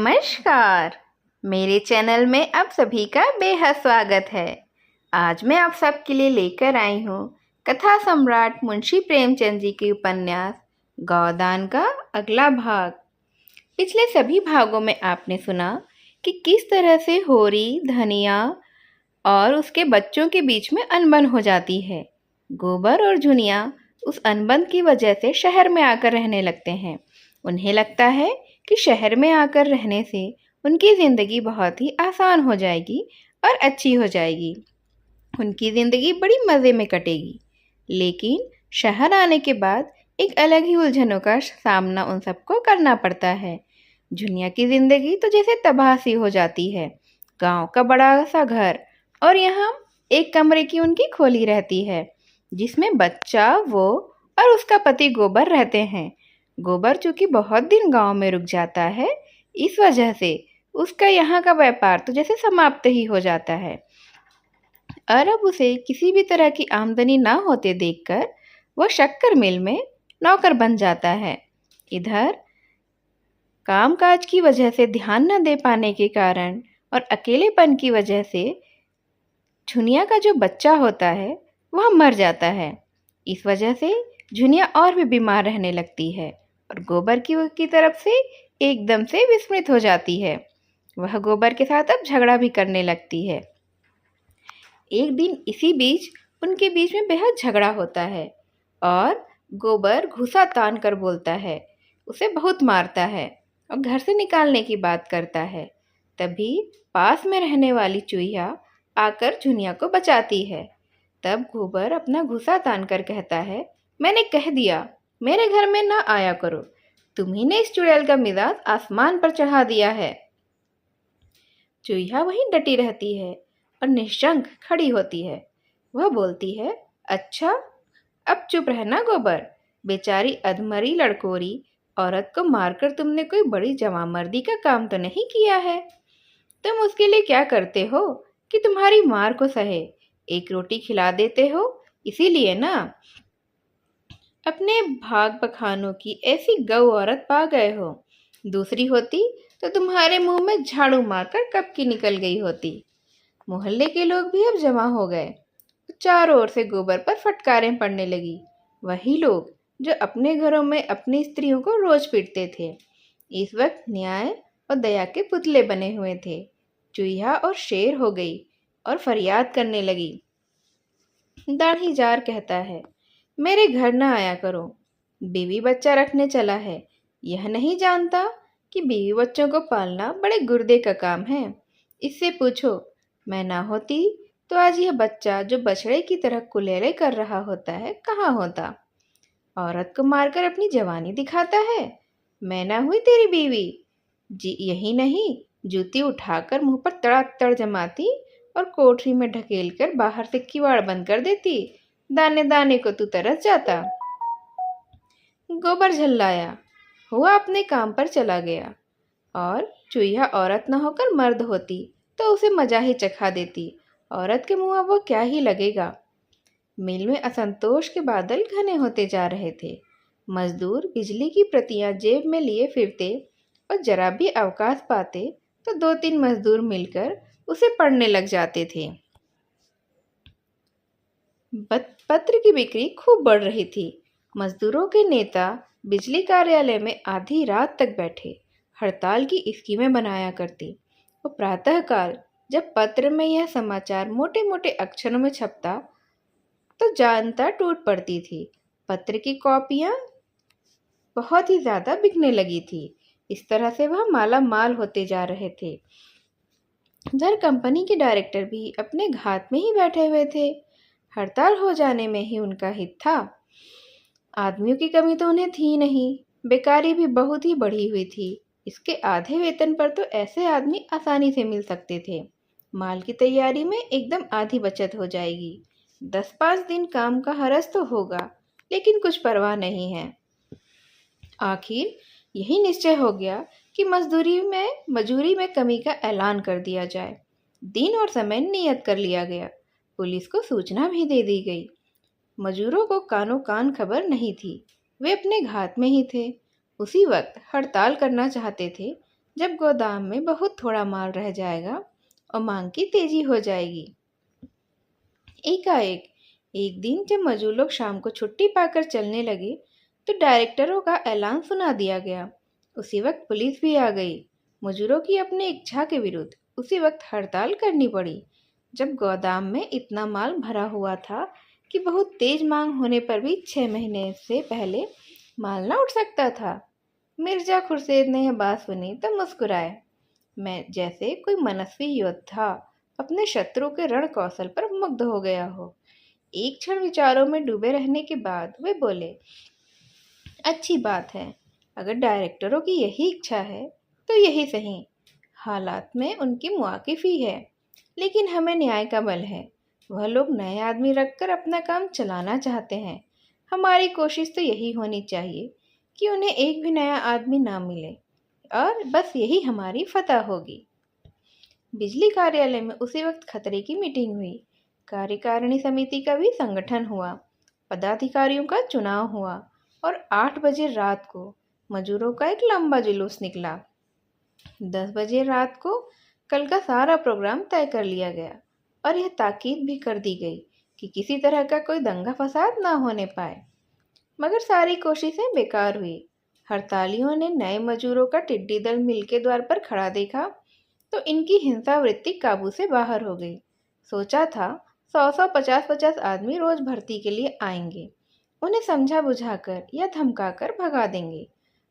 नमस्कार। मेरे चैनल में आप सभी का बेहद स्वागत है। आज मैं आप सबके लिए लेकर आई हूँ कथा सम्राट मुंशी प्रेमचंद जी के उपन्यास गौदान का अगला भाग। पिछले सभी भागों में आपने सुना कि किस तरह से होरी धनिया और उसके बच्चों के बीच में अनबन हो जाती है। गोबर और झुनिया उस अनबन की वजह से शहर में आकर रहने लगते हैं। उन्हें लगता है कि शहर में आकर रहने से उनकी ज़िंदगी बहुत ही आसान हो जाएगी और अच्छी हो जाएगी। उनकी ज़िंदगी बड़ी मज़े में कटेगी। लेकिन शहर आने के बाद एक अलग ही उलझनों का सामना उन सबको करना पड़ता है। झुनिया की ज़िंदगी तो जैसे तबाह सी हो जाती है। गांव का बड़ा सा घर और यहाँ एक कमरे की उनकी खोली रहती है, जिसमें बच्चा, वो और उसका पति गोबर रहते हैं। गोबर चूंकि बहुत दिन गांव में रुक जाता है, इस वजह से उसका यहाँ का व्यापार तो जैसे समाप्त ही हो जाता है। और अब उसे किसी भी तरह की आमदनी ना होते देखकर वह शक्कर मिल में नौकर बन जाता है। इधर कामकाज की वजह से ध्यान न दे पाने के कारण और अकेलेपन की वजह से झुनिया का जो बच्चा होता है वह मर जाता है। इस वजह से झुनिया और भी बीमार रहने लगती है और गोबर की तरफ से एकदम से विस्मृत हो जाती है। वह गोबर के साथ अब झगड़ा भी करने लगती है। एक दिन इसी बीच उनके बीच में बेहद झगड़ा होता है और गोबर घुसा तान कर बोलता है, उसे बहुत मारता है और घर से निकालने की बात करता है। तभी पास में रहने वाली चूहिया आकर झुनिया को बचाती है। तब गोबर अपना घुसा तान कर कहता है, मैंने कह दिया मेरे घर में ना आया करो, तुम्ही ने इस चुड़ैल का मिजाज आसमान पर चढ़ा दिया है। चूहिया वहीं डटी रहती है और निशंक खड़ी होती है। वह बोलती है, अच्छा अब चुप रहना गोबर, बेचारी अधमरी लड़कोरी औरत को मारकर तुमने कोई बड़ी जवामर्दी का काम तो नहीं किया है। तुम उसके लिए क्या करते हो कि तुम्हारी मार को सहे, एक रोटी खिला देते हो, इसीलिए ना। अपने भाग बखानों की ऐसी गौ औरत पा गए हो, दूसरी होती तो तुम्हारे मुंह में झाड़ू मारकर कब की निकल गई होती। मोहल्ले के लोग भी अब जमा हो गए। चारों ओर से गोबर पर फटकारें पड़ने लगी। वही लोग जो अपने घरों में अपनी स्त्रियों को रोज पीटते थे, इस वक्त न्याय और दया के पुतले बने हुए थे। चूहिया और शेर हो गई और फरियाद करने लगी। दाढ़ी जार कहता है, मेरे घर न आया करो, बीवी बच्चा रखने चला है, यह नहीं जानता कि बीवी बच्चों को पालना बड़े गुर्दे का काम है। इससे पूछो, मैं ना होती तो आज यह बच्चा जो बछड़े की तरह कुलेले कर रहा होता है कहाँ होता। औरत को मारकर अपनी जवानी दिखाता है। मैं ना हुई तेरी बीवी, जी यही नहीं, जूती उठाकर मुंह पर तड़ातड़ जमाती और कोठरी में ढकेलकर बाहर से किवाड़ बंद कर देती। दाने दाने को तू तरस जाता। गोबर झल्लाया हुआ अपने काम पर चला गया और चूहिया औरत न होकर मर्द होती तो उसे मजा ही चखा देती। औरत के मुंह वो क्या ही लगेगा। मिल में असंतोष के बादल घने होते जा रहे थे। मजदूर बिजली की प्रतियां जेब में लिए फिरते और जरा भी अवकाश पाते तो 2-3 मजदूर मिलकर उसे पढ़ने लग जाते थे। पत्र की बिक्री खूब बढ़ रही थी। मजदूरों के नेता बिजली कार्यालय में आधी रात तक बैठे हड़ताल की स्कीमें बनाया करते। और प्रातःकाल जब पत्र में यह समाचार मोटे मोटे अक्षरों में छपता तो जनता टूट पड़ती थी। पत्र की कॉपियां बहुत ही ज्यादा बिकने लगी थी। इस तरह से वह माला माल होते जा रहे थे। उधर कंपनी के डायरेक्टर भी अपने घात में ही बैठे हुए थे। हड़ताल हो जाने में ही उनका हित था। आदमियों की कमी तो उन्हें थी नहीं, बेकारी भी बहुत ही बढ़ी हुई थी। इसके आधे वेतन पर तो ऐसे आदमी आसानी से मिल सकते थे। माल की तैयारी में एकदम आधी बचत हो जाएगी। 10-5 दिन काम का हरस तो होगा, लेकिन कुछ परवाह नहीं है। आखिर यही निश्चय हो गया कि मजूरी में कमी का ऐलान कर दिया जाए। दिन और समय नियत कर लिया गया। पुलिस को सूचना भी दे दी गई। मजूरों को कानो कान खबर नहीं थी, वे अपने घात में ही थे। उसी वक्त हड़ताल करना चाहते थे जब गोदाम में बहुत थोड़ा माल रह जाएगा और मांग की तेजी हो जाएगी। एकाएक एक दिन जब मजदूर लोग शाम को छुट्टी पाकर चलने लगे तो डायरेक्टरों का ऐलान सुना दिया गया। उसी वक्त पुलिस भी आ गई। मजदूरों की अपनी इच्छा के विरुद्ध उसी वक्त हड़ताल करनी पड़ी। जब गोदाम में इतना माल भरा हुआ था कि बहुत तेज मांग होने पर भी 6 महीने से पहले माल न उठ सकता था। मिर्जा खुर्शीद ने यह बात सुनी तो मुस्कुराए, मैं जैसे कोई मनस्वी योद्धा अपने शत्रु के रण कौशल पर मुग्ध हो गया हो। एक क्षण विचारों में डूबे रहने के बाद वे बोले, अच्छी बात है, अगर डायरेक्टरों की यही इच्छा है तो यही सही। हालात में उनकी मुआकिफी है, लेकिन हमें न्याय का बल है। वह लोग नए आदमी रखकर अपना काम चलाना चाहते हैं। हमारी कोशिश तो यही होनी चाहिए कि उन्हें एक भी नया आदमी ना मिले, और बस यही हमारी फतह होगी। बिजली कार्यालय में उसी वक्त खतरे की मीटिंग हुई। कार्यकारिणी समिति का भी संगठन हुआ, पदाधिकारियों का चुनाव हुआ और 8 बजे रात को मजदूरों का एक लंबा जुलूस निकला। 10 बजे रात को कल का सारा प्रोग्राम तय कर लिया गया और यह ताकीद भी कर दी गई कि किसी तरह का कोई दंगा फसाद ना होने पाए। मगर सारी कोशिशें बेकार हुई। हड़तालियों ने नए मजदूरों का टिड्डी दल मिल के द्वार पर खड़ा देखा तो इनकी हिंसा वृत्ति काबू से बाहर हो गई। सोचा था 100 50 आदमी रोज भर्ती के लिए आएंगे, उन्हें समझा बुझाकर या धमकाकर भगा देंगे।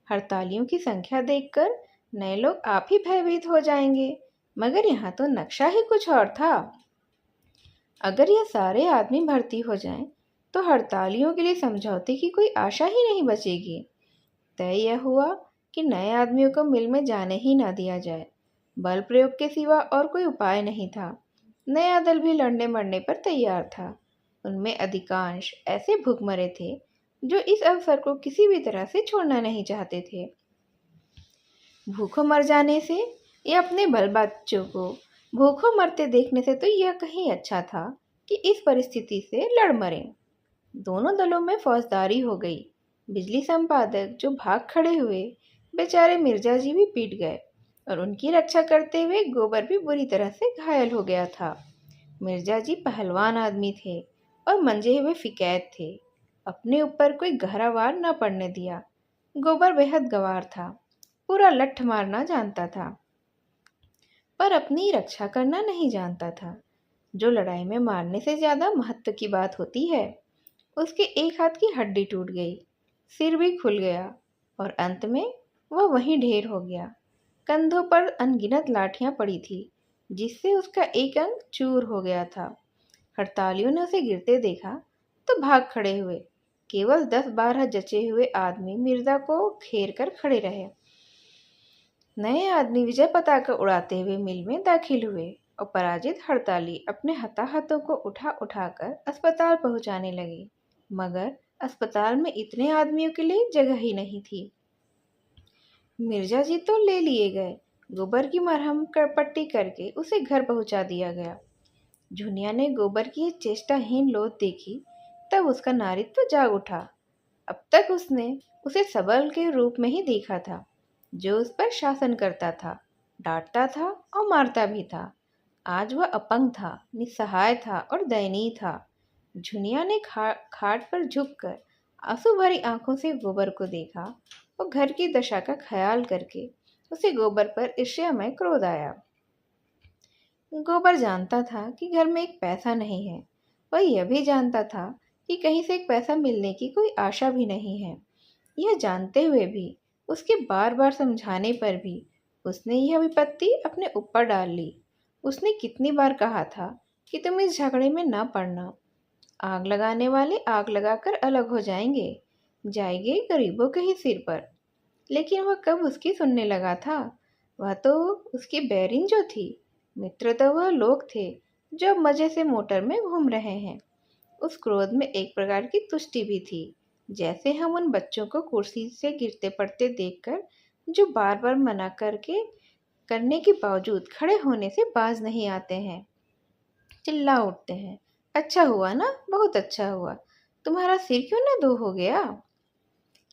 हड़तालियों की संख्या देखकर नए लोग आप ही भयभीत हो जाएंगे। मगर यहाँ तो नक्शा ही कुछ और था। अगर ये सारे आदमी भर्ती हो जाएं, तो हड़तालियों के लिए समझौते की कोई आशा ही नहीं बचेगी। तय यह हुआ कि नए आदमियों को मिल में जाने ही ना दिया जाए। बल प्रयोग के सिवा और कोई उपाय नहीं था। नया दल भी लड़ने मरने पर तैयार था। उनमें अधिकांश ऐसे भूखमरे थे जो इस अवसर को किसी भी तरह से छोड़ना नहीं चाहते थे। भूखों मर जाने से या अपने बल बच्चों को भूखों मरते देखने से तो यह कहीं अच्छा था कि इस परिस्थिति से लड़ मरे। दोनों दलों में फौजदारी हो गई। बिजली संपादक जो भाग खड़े हुए, बेचारे मिर्जा जी भी पीट गए और उनकी रक्षा करते हुए गोबर भी बुरी तरह से घायल हो गया था। मिर्जा जी पहलवान आदमी थे और मंजे हुए फिकैत थे। अपने ऊपर कोई गहरा वार न पड़ने दिया। गोबर बेहद गंवार था, पूरा लठ मारना जानता था, पर अपनी रक्षा करना नहीं जानता था, जो लड़ाई में मारने से ज्यादा महत्व की बात होती है। उसके एक हाथ की हड्डी टूट गई, सिर भी खुल गया और अंत में वह वहीं ढेर हो गया। कंधों पर अनगिनत लाठियां पड़ी थी, जिससे उसका एक अंग चूर हो गया था। हड़तालियों ने उसे गिरते देखा तो भाग खड़े हुए। केवल 10-12 जचे हुए आदमी मिर्जा को घेर कर खड़े रहे। नए आदमी विजय पताका उड़ाते हुए मिल में दाखिल हुए और पराजित हड़ताली अपने हताहतों को उठा उठाकर अस्पताल पहुंचाने लगे। मगर अस्पताल में इतने आदमियों के लिए जगह ही नहीं थी। मिर्जा जी तो ले लिए गए। गोबर की मरहम पट्टी करके उसे घर पहुंचा दिया गया। झुनिया ने गोबर की ये चेष्टाहीन लोथ देखी, तब उसका नारित्व जाग उठा। अब तक उसने उसे सबल के रूप में ही देखा था, जो उस पर शासन करता था, डांटता था और मारता भी था। आज वह अपंग था, निस्सहाय था और दयनीय था। झुनिया ने खाट पर झुककर आंसू भरी आंखों से गोबर को देखा और घर की दशा का ख्याल करके उसे गोबर पर ईर्ष्यामय क्रोध आया। गोबर जानता था कि घर में एक पैसा नहीं है। वह यह भी जानता था कि कहीं से एक पैसा मिलने की कोई आशा भी नहीं है। यह जानते हुए भी, उसके बार बार समझाने पर भी उसने यह विपत्ति अपने ऊपर डाल ली। उसने कितनी बार कहा था कि तुम इस झगड़े में ना पड़ना। आग लगाने वाले आग लगाकर अलग हो जाएंगे, जाएंगे गरीबों के ही सिर पर। लेकिन वह कब उसकी सुनने लगा था। वह तो उसकी बैरिन जो थी, मित्र तो वह लोग थे जो अब मजे से मोटर में घूम रहे हैं। उस क्रोध में एक प्रकार की तुष्टि भी थी, जैसे हम उन बच्चों को कुर्सी से गिरते पड़ते देखकर जो बार बार मना करने के बावजूद खड़े होने से बाज नहीं आते हैं, चिल्ला उठते हैं, अच्छा हुआ ना, बहुत अच्छा हुआ, तुम्हारा सिर क्यों ना धो हो गया।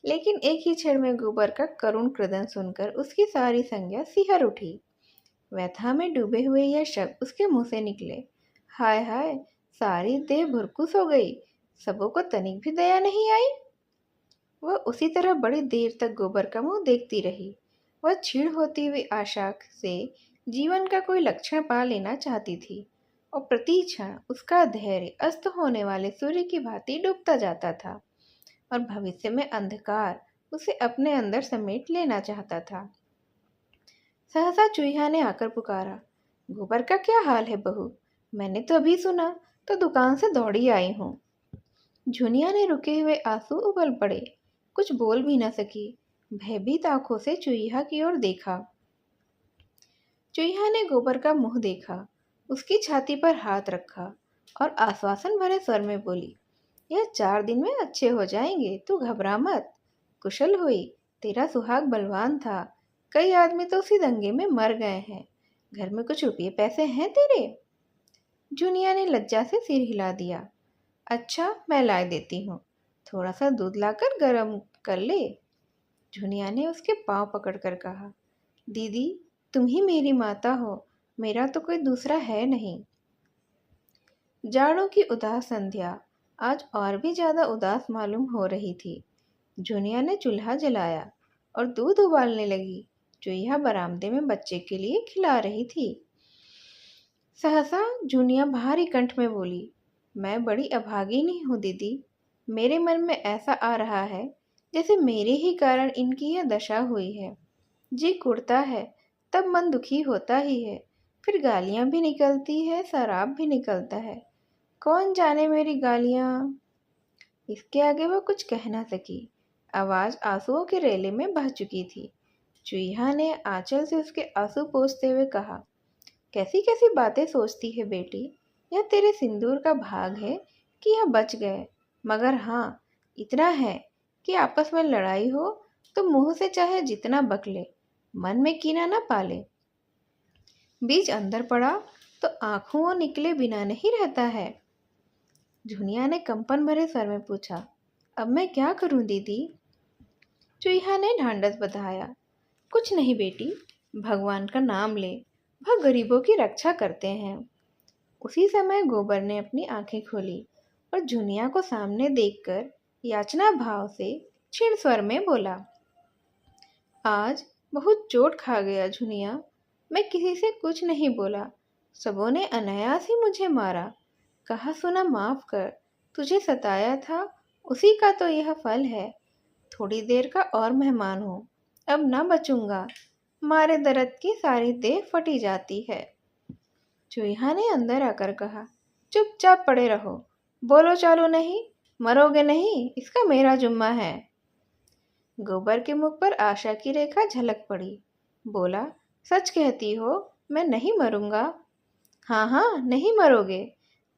लेकिन एक ही क्षण में गोबर का करुण क्रदन सुनकर उसकी सारी संज्ञा सिहर उठी। व्यथा में डूबे हुए यह शब्द उसके मुंह से निकले। हाय हाय, सारी देह भुरकुस हो गई। सबों को तनिक भी दया नहीं आई। वह उसी तरह बड़ी देर तक गोबर का मुंह देखती रही। वह क्षीण होती हुई आशा से जीवन का कोई लक्षण पा लेना चाहती थी और प्रति क्षण उसका धैर्य अस्त होने वाले सूर्य की भांति डूबता जाता था और भविष्य में अंधकार उसे अपने अंदर समेट लेना चाहता था। सहसा चूहा ने आकर पुकारा, गोबर का क्या हाल है बहू? मैंने तो अभी सुना, तो दुकान से दौड़ी आई हूँ। झुनिया ने रुके हुए आंसू उबल पड़े। कुछ बोल भी न सकी। भयभीत आंखों से चूहा की ओर देखा। चूहा ने गोबर का मुंह देखा, उसकी छाती पर हाथ रखा और आश्वासन भरे स्वर में बोली, यह 4 दिन में अच्छे हो जाएंगे, तू घबरा मत। कुशल हुई, तेरा सुहाग बलवान था। कई आदमी तो उसी दंगे में मर गए हैं। घर में कुछ रुपये पैसे हैं तेरे? जुनिया ने लज्जा से सिर हिला दिया। अच्छा, मैं ला देती हूँ। थोड़ा सा दूध लाकर गर्म कर ले। जुनिया ने उसके पांव पकड़कर कहा, दीदी, तुम ही मेरी माता हो, मेरा तो कोई दूसरा है नहीं। जाड़ों की उदास संध्या आज और भी ज्यादा उदास मालूम हो रही थी। जुनिया ने चूल्हा जलाया और दूध उबालने लगी। चूहा बरामदे में बच्चे के लिए खिला रही थी। सहसा जुनिया भारी कंठ में बोली, मैं बड़ी अभागिनी हूँ दीदी। मेरे मन में ऐसा आ रहा है जैसे मेरे ही कारण इनकी यह दशा हुई है। जी कुड़ता है, तब मन दुखी होता ही है। फिर गालियां भी निकलती है, शराब भी निकलता है। कौन जाने मेरी गालियां। इसके आगे वह कुछ कह न सकी। आवाज आंसुओं के रेले में बह चुकी थी। चूहा ने आंचल से उसके आंसू पोंछते हुए कहा, कैसी कैसी बातें सोचती है बेटी। यह तेरे सिंदूर का भाग है कि यह बच गए। मगर हाँ, इतना है कि आपस में लड़ाई हो तो मुंह से चाहे जितना बकले, मन में कीना न पाले। बीज अंदर पड़ा तो आंखों निकले बिना नहीं रहता है। झुनिया ने कंपन भरे स्वर में पूछा, अब मैं क्या करूं दीदी? चूहा ने ढांढस बंधाया, कुछ नहीं बेटी, भगवान का नाम ले, वह गरीबों की रक्षा करते हैं। उसी समय गोबर ने अपनी आंखें खोली और झुनिया को सामने देखकर याचना भाव से क्षीण स्वर में बोला, आज बहुत चोट खा गया झुनिया। मैं किसी से कुछ नहीं बोला। सबों ने अनायास ही मुझे मारा। कहा सुना माफ कर, तुझे सताया था, उसी का तो यह फल है। थोड़ी देर का और मेहमान हूँ, अब ना बचूंगा। मारे दर्द की सारी देह फटी जाती है। चूहा ने अंदर आकर कहा, चुपचाप पड़े रहो, बोलो चालो नहीं, मरोगे नहीं, इसका मेरा जुम्मा है। गोबर के मुख पर आशा की रेखा झलक पड़ी। बोला, सच कहती हो, मैं नहीं मरूंगा? हाँ हाँ, नहीं मरोगे।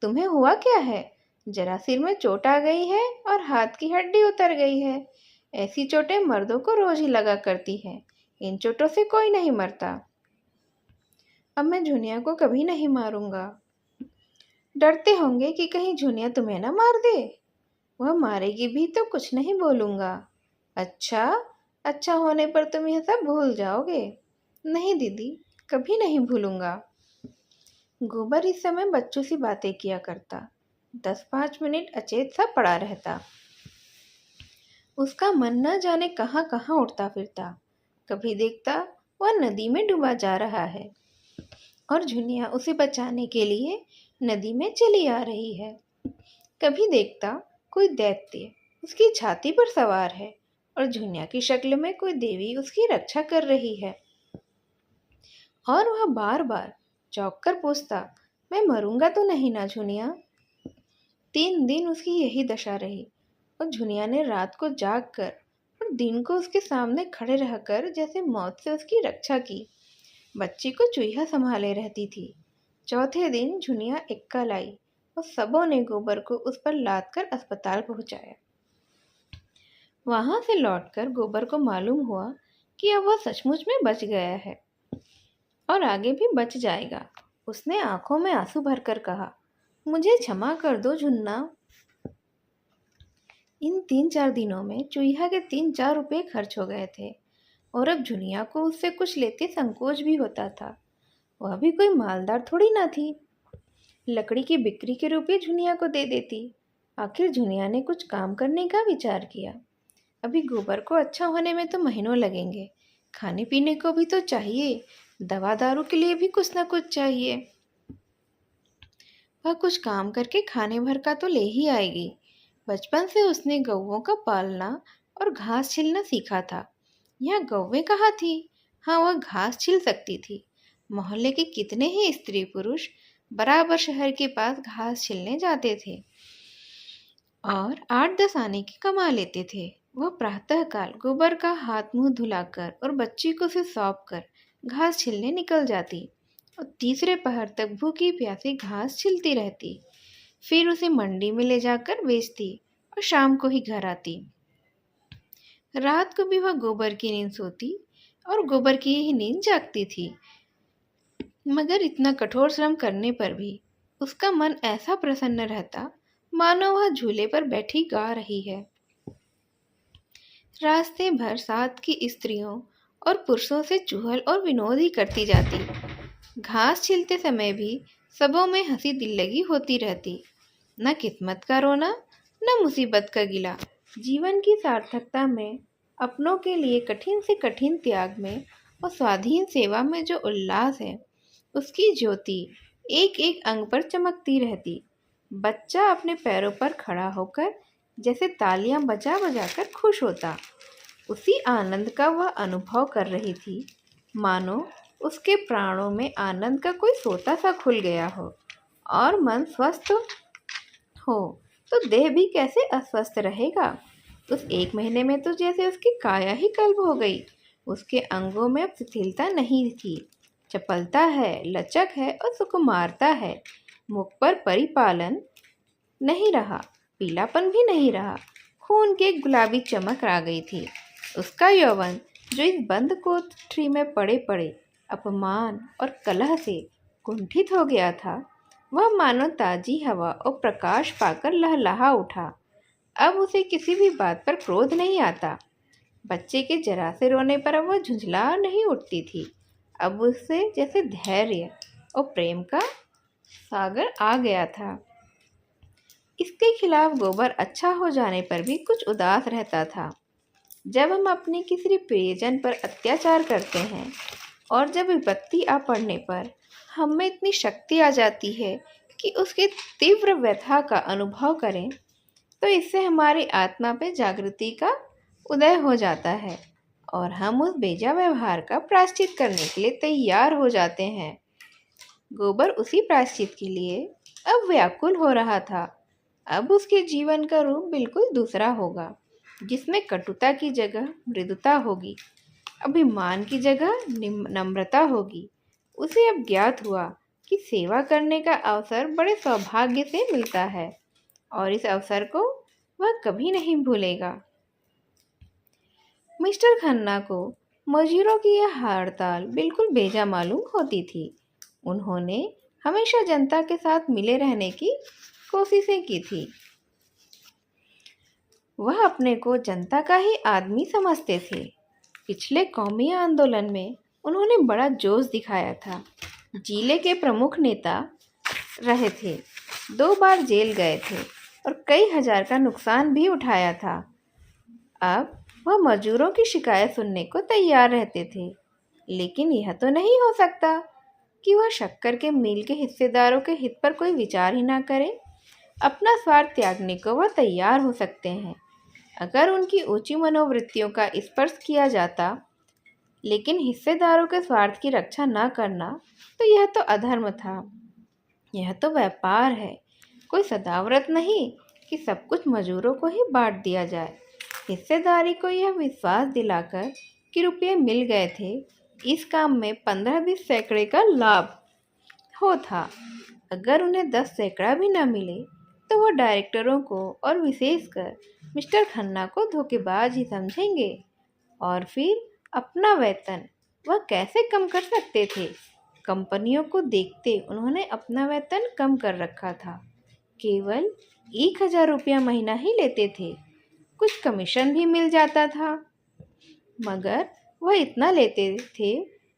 तुम्हें हुआ क्या है? जरा सिर में चोट आ गई है और हाथ की हड्डी उतर गई है। ऐसी चोटें मर्दों को रोज ही लगा करती हैं। इन चोटों से कोई नहीं मरता। अब मैं झुनिया को कभी नहीं मारूंगा। डरते होंगे कि कहीं झुनिया तुम्हें ना मार दे। वह मारेगी भी तो कुछ नहीं बोलूंगा। अच्छा, अच्छा होने पर तुम यह सब भूल जाओगे। नहीं दीदी, कभी नहीं भूलूंगा। गोबर इस समय बच्चों सी बातें किया करता। 10-5 मिनट अचेत सा पड़ा रहता। उसका मन न जाने कहाँ कहाँ उठता फिरता। कभी देखता वह नदी में डूबा जा रहा है और झुनिया उसे बचाने के लिए नदी में चली आ रही है। कभी देखता कोई दैत्य उसकी छाती पर सवार है और झुनिया की शक्ल में कोई देवी उसकी रक्षा कर रही है। और वह बार बार चौंक कर पूछता, मैं मरूंगा तो नहीं ना झुनिया? 3 दिन उसकी यही दशा रही और झुनिया ने रात को जाग कर और दिन को उसके सामने खड़े रहकर जैसे मौत से उसकी रक्षा की। बच्ची को चूहा संभाले रहती थी। चौथे दिन झुनिया एक्का लाई और सबों ने गोबर को उस पर लाद कर अस्पताल पहुंचाया। वहां से लौटकर गोबर को मालूम हुआ कि अब वह सचमुच में बच गया है और आगे भी बच जाएगा। उसने आंखों में आंसू भरकर कहा, मुझे क्षमा कर दो झुन्ना। इन 3-4 दिनों में चूहिया के 3-4 रुपए खर्च हो गए थे और अब झुनिया को उससे कुछ लेते संकोच भी होता था। वह भी कोई मालदार थोड़ी ना थी। लकड़ी की बिक्री के रुपए झुनिया को दे देती। आखिर झुनिया ने कुछ काम करने का विचार किया। अभी गोबर को अच्छा होने में तो महीनों लगेंगे, खाने पीने को भी तो चाहिए, दवा दारू के लिए भी कुछ ना कुछ चाहिए। वह कुछ काम करके खाने भर का तो ले ही आएगी। बचपन से उसने गौओं का पालना और घास छिलना सीखा था। यह गौवें कहाँ थी? हाँ, वह घास छिल सकती थी। मोहल्ले के कितने ही स्त्री पुरुष बराबर शहर के पास घास छिलने जाते थे और 8-10 आने की कमा लेते थे। वह प्रातःकाल गोबर का हाथ मुंह धुलाकर और बच्ची को उसे सौंप कर घास छिलने निकल जाती और तीसरे पहर तक भूखी प्यासी घास छिलती रहती। फिर उसे मंडी में ले जाकर बेचती और शाम को ही घर आती। रात को भी वह गोबर की नींद सोती और गोबर की ही नींद जागती थी। मगर इतना कठोर श्रम करने पर भी उसका मन ऐसा प्रसन्न रहता मानो वह झूले पर बैठी गा रही है। रास्ते भर साथ की स्त्रियों और पुरुषों से चुहल और विनोद ही करती जाती। घास छिलते समय भी सबों में हंसी दिल लगी होती रहती। न किस्मत का रोना, न मुसीबत का गिला। जीवन की सार्थकता में, अपनों के लिए कठिन से कठिन त्याग में और स्वाधीन सेवा में जो उल्लास है, उसकी ज्योति एक एक अंग पर चमकती रहती। बच्चा अपने पैरों पर खड़ा होकर जैसे तालियां बजा बजा कर खुश होता। उसी आनंद का वह अनुभव कर रही थी, मानो उसके प्राणों में आनंद का कोई सोता सा खुल गया हो। और मन स्वस्थ हो तो देह भी कैसे अस्वस्थ रहेगा। उस 1 महीने में तो जैसे उसकी काया ही कल्प हो गई। उसके अंगों में अब शिथिलता नहीं थी, चपलता है, लचक है और सुकुमारता है। मुख पर परिपालन नहीं रहा, पीलापन भी नहीं रहा। खून की एक गुलाबी चमक आ गई थी। उसका यौवन जो इस बंद कोठरी में पड़े पड़े अपमान और कलह से कुंठित हो गया था, वह मानो ताजी हवा और प्रकाश पाकर लहलहा उठा। अब उसे किसी भी बात पर क्रोध नहीं आता। बच्चे के जरा से रोने पर अब वह झुंझला नहीं उठती थी। अब उससे जैसे धैर्य और प्रेम का सागर आ गया था। इसके खिलाफ गोबर अच्छा हो जाने पर भी कुछ उदास रहता था। जब हम अपने किसी प्रियजन पर अत्याचार करते हैं और जब विपत्ति आ पड़ने पर हम में इतनी शक्ति आ जाती है कि उसकी तीव्र व्यथा का अनुभव करें, तो इससे हमारी आत्मा पे जागृति का उदय हो जाता है और हम उस बेजा व्यवहार का प्रायश्चित करने के लिए तैयार हो जाते हैं। गोबर उसी प्रायश्चित के लिए अब व्याकुल हो रहा था। अब उसके जीवन का रूप बिल्कुल दूसरा होगा, जिसमें कटुता की जगह मृदुता होगी, अभिमान की जगह नम्रता होगी। उसे अब ज्ञात हुआ कि सेवा करने का अवसर बड़े सौभाग्य से मिलता है और इस अवसर को वह कभी नहीं भूलेगा। मिस्टर खन्ना को मजदूरों की यह हड़ताल बिल्कुल बेजा मालूम होती थी। उन्होंने हमेशा जनता के साथ मिले रहने की कोशिशें की थी। वह अपने को जनता का ही आदमी समझते थे। पिछले कौमी आंदोलन में उन्होंने बड़ा जोश दिखाया था। जिले के प्रमुख नेता रहे थे, 2 बार जेल गए थे और कई हजार का नुकसान भी उठाया था। अब वह मजदूरों की शिकायत सुनने को तैयार रहते थे, लेकिन यह तो नहीं हो सकता कि वह शक्कर के मिल के हिस्सेदारों के हित पर कोई विचार ही ना करे। अपना स्वार्थ त्यागने को वह तैयार हो सकते हैं अगर उनकी ऊंची मनोवृत्तियों का स्पर्श किया जाता, लेकिन हिस्सेदारों के स्वार्थ की रक्षा न करना तो यह तो अधर्म था। यह तो व्यापार है, कोई सदाव्रत नहीं कि सब कुछ मजदूरों को ही बांट दिया जाए। हिस्सेदारी को यह विश्वास दिलाकर कि रुपये मिल गए थे, इस काम में 15-20 सैकड़े का लाभ हो था। अगर उन्हें 10 सैकड़ा भी न मिले तो वह डायरेक्टरों को और विशेषकर मिस्टर खन्ना को धोखेबाज ही समझेंगे और फिर अपना वेतन वह कैसे कम कर सकते थे। कंपनियों को देखते उन्होंने अपना वेतन कम कर रखा था, केवल 1000 रुपया महीना ही लेते थे। कुछ कमीशन भी मिल जाता था। मगर वह इतना लेते थे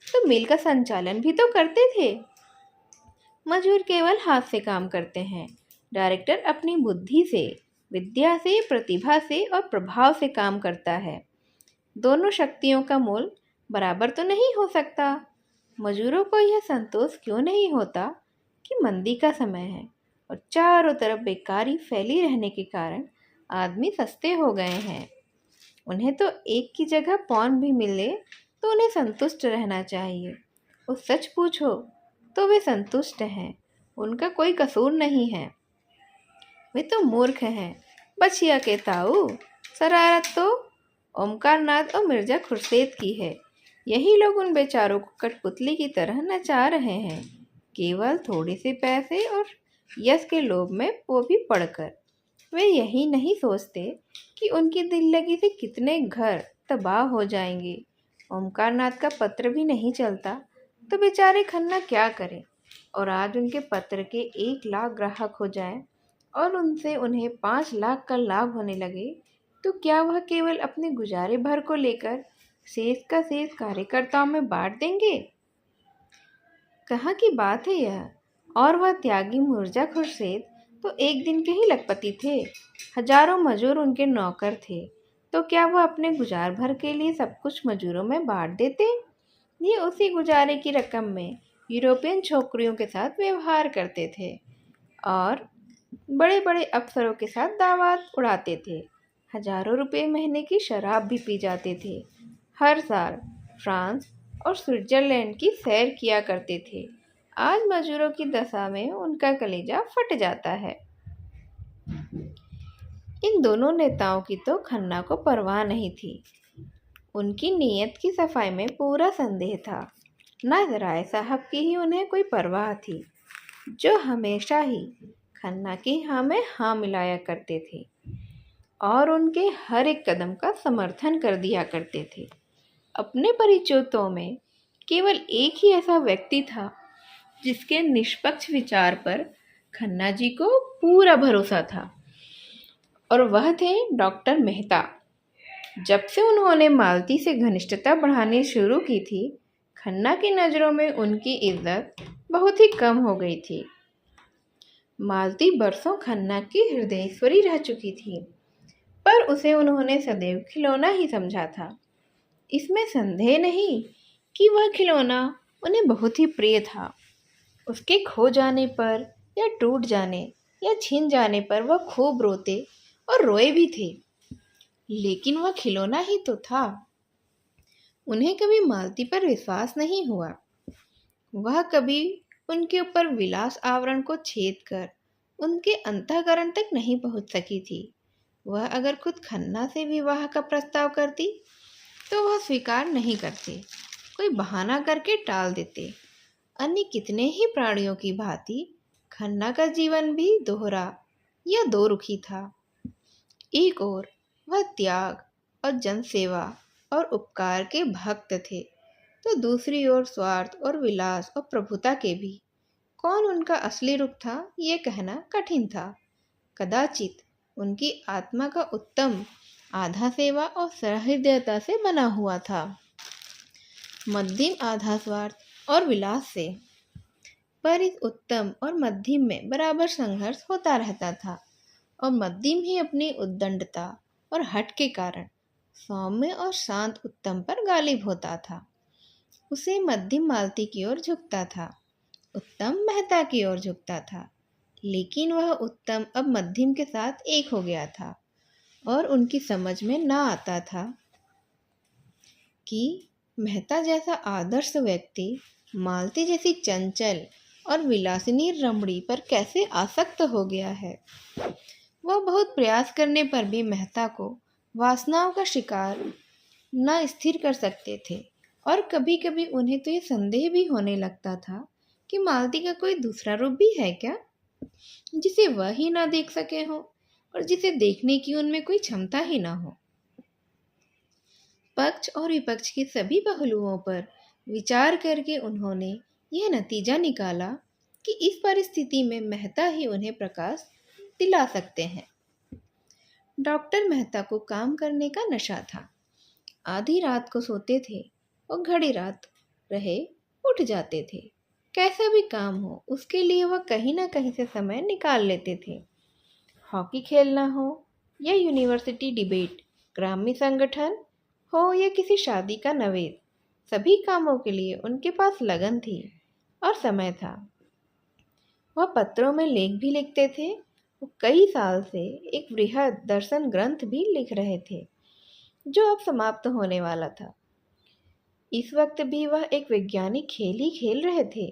तो मिल का संचालन भी तो करते थे। मजदूर केवल हाथ से काम करते हैं, डायरेक्टर अपनी बुद्धि से, विद्या से, प्रतिभा से और प्रभाव से काम करता है। दोनों शक्तियों का मोल बराबर तो नहीं हो सकता। मजदूरों को यह संतोष क्यों नहीं होता कि मंदी का समय है और चारों तरफ बेकारी फैली रहने के कारण आदमी सस्ते हो गए हैं। उन्हें तो एक की जगह पौन भी मिले तो उन्हें संतुष्ट रहना चाहिए। और सच पूछो तो वे संतुष्ट हैं, उनका कोई कसूर नहीं है। वे तो मूर्ख हैं। बचिया के ताऊ, शरारत तो ओमकारनाथ और मिर्जा खुर्शीद की है। यही लोग उन बेचारों को कठपुतली की तरह नचा रहे हैं, केवल थोड़े से पैसे और यश के लोभ में, वो भी पड़कर। वे यही नहीं सोचते कि उनकी दिल लगी से कितने घर तबाह हो जाएंगे। ओमकारनाथ का पत्र भी नहीं चलता तो बेचारे खन्ना क्या करें। और आज उनके पत्र के 1 लाख ग्राहक हो जाएं और उनसे उन्हें 5 लाख का लाभ होने लगे तो क्या वह केवल अपने गुजारे भर को लेकर शेष का शेष कार्यकर्ताओं में बांट देंगे? कहाँ की बात है यह। और वह त्यागी मिर्जा खुर्शीद तो एक दिन के ही लखपति थे। हजारों मजूर उनके नौकर थे, तो क्या वह अपने गुजार भर के लिए सब कुछ मजूरों में बांट देते? ये उसी गुजारे की रकम में यूरोपियन छोकरियों के साथ व्यवहार करते थे और बड़े बड़े अफसरों के साथ दावत उड़ाते थे। हजारों रुपए महीने की शराब भी पी जाते थे। हर साल फ्रांस और स्विट्जरलैंड की सैर किया करते थे। आज मजदूरों की दशा में उनका कलेजा फट जाता है। इन दोनों नेताओं की तो खन्ना को परवाह नहीं थी। उनकी नीयत की सफाई में पूरा संदेह था। न राय साहब की ही उन्हें कोई परवाह थी, जो हमेशा ही खन्ना की हाँ में हाँ मिलाया करते थे और उनके हर एक कदम का समर्थन कर दिया करते थे। अपने परिचितों में केवल एक ही ऐसा व्यक्ति था जिसके निष्पक्ष विचार पर खन्ना जी को पूरा भरोसा था, और वह थे डॉक्टर मेहता। जब से उन्होंने मालती से घनिष्ठता बढ़ानी शुरू की थी, खन्ना की नज़रों में उनकी इज्जत बहुत ही कम हो गई थी। मालती बरसों खन्ना की हृदयेश्वरी रह चुकी थी, पर उसे उन्होंने सदैव खिलौना ही समझा था। इसमें संदेह नहीं कि वह खिलौना उन्हें बहुत ही प्रिय था। उसके खो जाने पर या टूट जाने या छिन जाने पर वह खूब रोते और रोए भी थे, लेकिन वह खिलौना ही तो था। उन्हें कभी मालती पर विश्वास नहीं हुआ। वह कभी उनके ऊपर विलास आवरण को छेद कर उनके अंतःकरण तक नहीं पहुंच सकी थी। वह अगर खुद खन्ना से विवाह का प्रस्ताव करती तो वह स्वीकार नहीं करते, कोई बहाना करके टाल देते। अन्य कितने ही प्राणियों की भांति खन्ना का जीवन भी दोहरा या दो रुखी था। एक ओर वह त्याग और जनसेवा और उपकार के भक्त थे, तो दूसरी ओर स्वार्थ और विलास और प्रभुता के भी। कौन उनका असली रूप था ये कहना कठिन था। कदाचित उनकी आत्मा का उत्तम आधा सेवा और सहृदयता से बना हुआ था, मध्यम आधा स्वार्थ और विलास से। पर इस उत्तम और मध्यम में बराबर संघर्ष होता रहता था, और मध्यम ही अपनी उद्दंडता और हठ के कारण सौम्य और शांत उत्तम पर गालिब होता था। उसे मध्यम मालती की ओर झुकता था, उत्तम मेहता की ओर झुकता था, लेकिन वह उत्तम अब मध्यम के साथ एक हो गया था और उनकी समझ में ना आता था कि मेहता जैसा आदर्श व्यक्ति मालती जैसी चंचल और विलासिनी रमणी पर कैसे आसक्त हो गया है। वह बहुत प्रयास करने पर भी मेहता को वासनाओं का शिकार न स्थिर कर सकते थे, और कभी कभी उन्हें तो ये संदेह भी होने लगता था कि मालती का कोई दूसरा रूप भी है क्या, जिसे वह ही ना देख सके हो और जिसे देखने की उनमें कोई क्षमता ही ना हो। पक्ष और विपक्ष के सभी पहलुओं पर विचार करके उन्होंने यह नतीजा निकाला कि इस परिस्थिति में मेहता ही उन्हें प्रकाश दिला सकते हैं। डॉक्टर मेहता को काम करने का नशा था। आधी रात को सोते थे और घड़ी रात रहे उठ जाते थे। कैसा भी काम हो उसके लिए वह कहीं ना कहीं से समय निकाल लेते थे। हॉकी खेलना हो या यूनिवर्सिटी डिबेट, ग्रामीण संगठन हो या किसी शादी का नवेद, सभी कामों के लिए उनके पास लगन थी और समय था। वह पत्रों में लेख भी लिखते थे। वो कई साल से एक बृहद दर्शन ग्रंथ भी लिख रहे थे जो अब समाप्त होने वाला था। इस वक्त भी वह एक वैज्ञानिक खेल ही खेल रहे थे।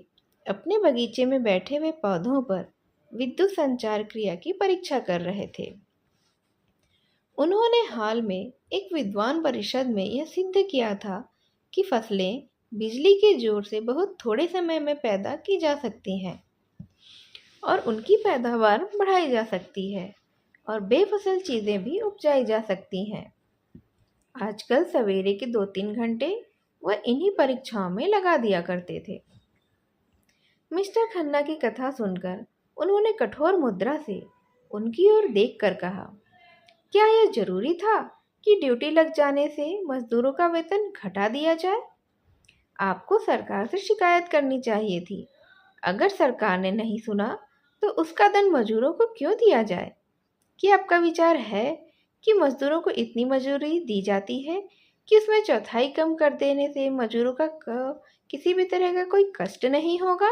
अपने बगीचे में बैठे हुए पौधों पर विद्युत संचार क्रिया की परीक्षा कर रहे थे। उन्होंने हाल में एक विद्वान परिषद में यह सिद्ध किया था कि फसलें बिजली के जोर से बहुत थोड़े समय में पैदा की जा सकती हैं और उनकी पैदावार बढ़ाई जा सकती है और बेफसल चीज़ें भी उपजाई जा सकती हैं। आजकल सवेरे के 2-3 घंटे वह इन्हीं परीक्षाओं में लगा दिया करते थे। मिस्टर खन्ना की कथा सुनकर उन्होंने कठोर मुद्रा से उनकी ओर देखकर कहा, क्या यह जरूरी था कि ड्यूटी लग जाने से मजदूरों का वेतन घटा दिया जाए? आपको सरकार से शिकायत करनी चाहिए थी। अगर सरकार ने नहीं सुना तो उसका दंड मजदूरों को क्यों दिया जाए? क्या आपका विचार है कि मजदूरों को इतनी मजदूरी दी जाती है कि उसमें चौथाई कम कर देने से मजदूरों का किसी भी तरह का कोई कष्ट नहीं होगा?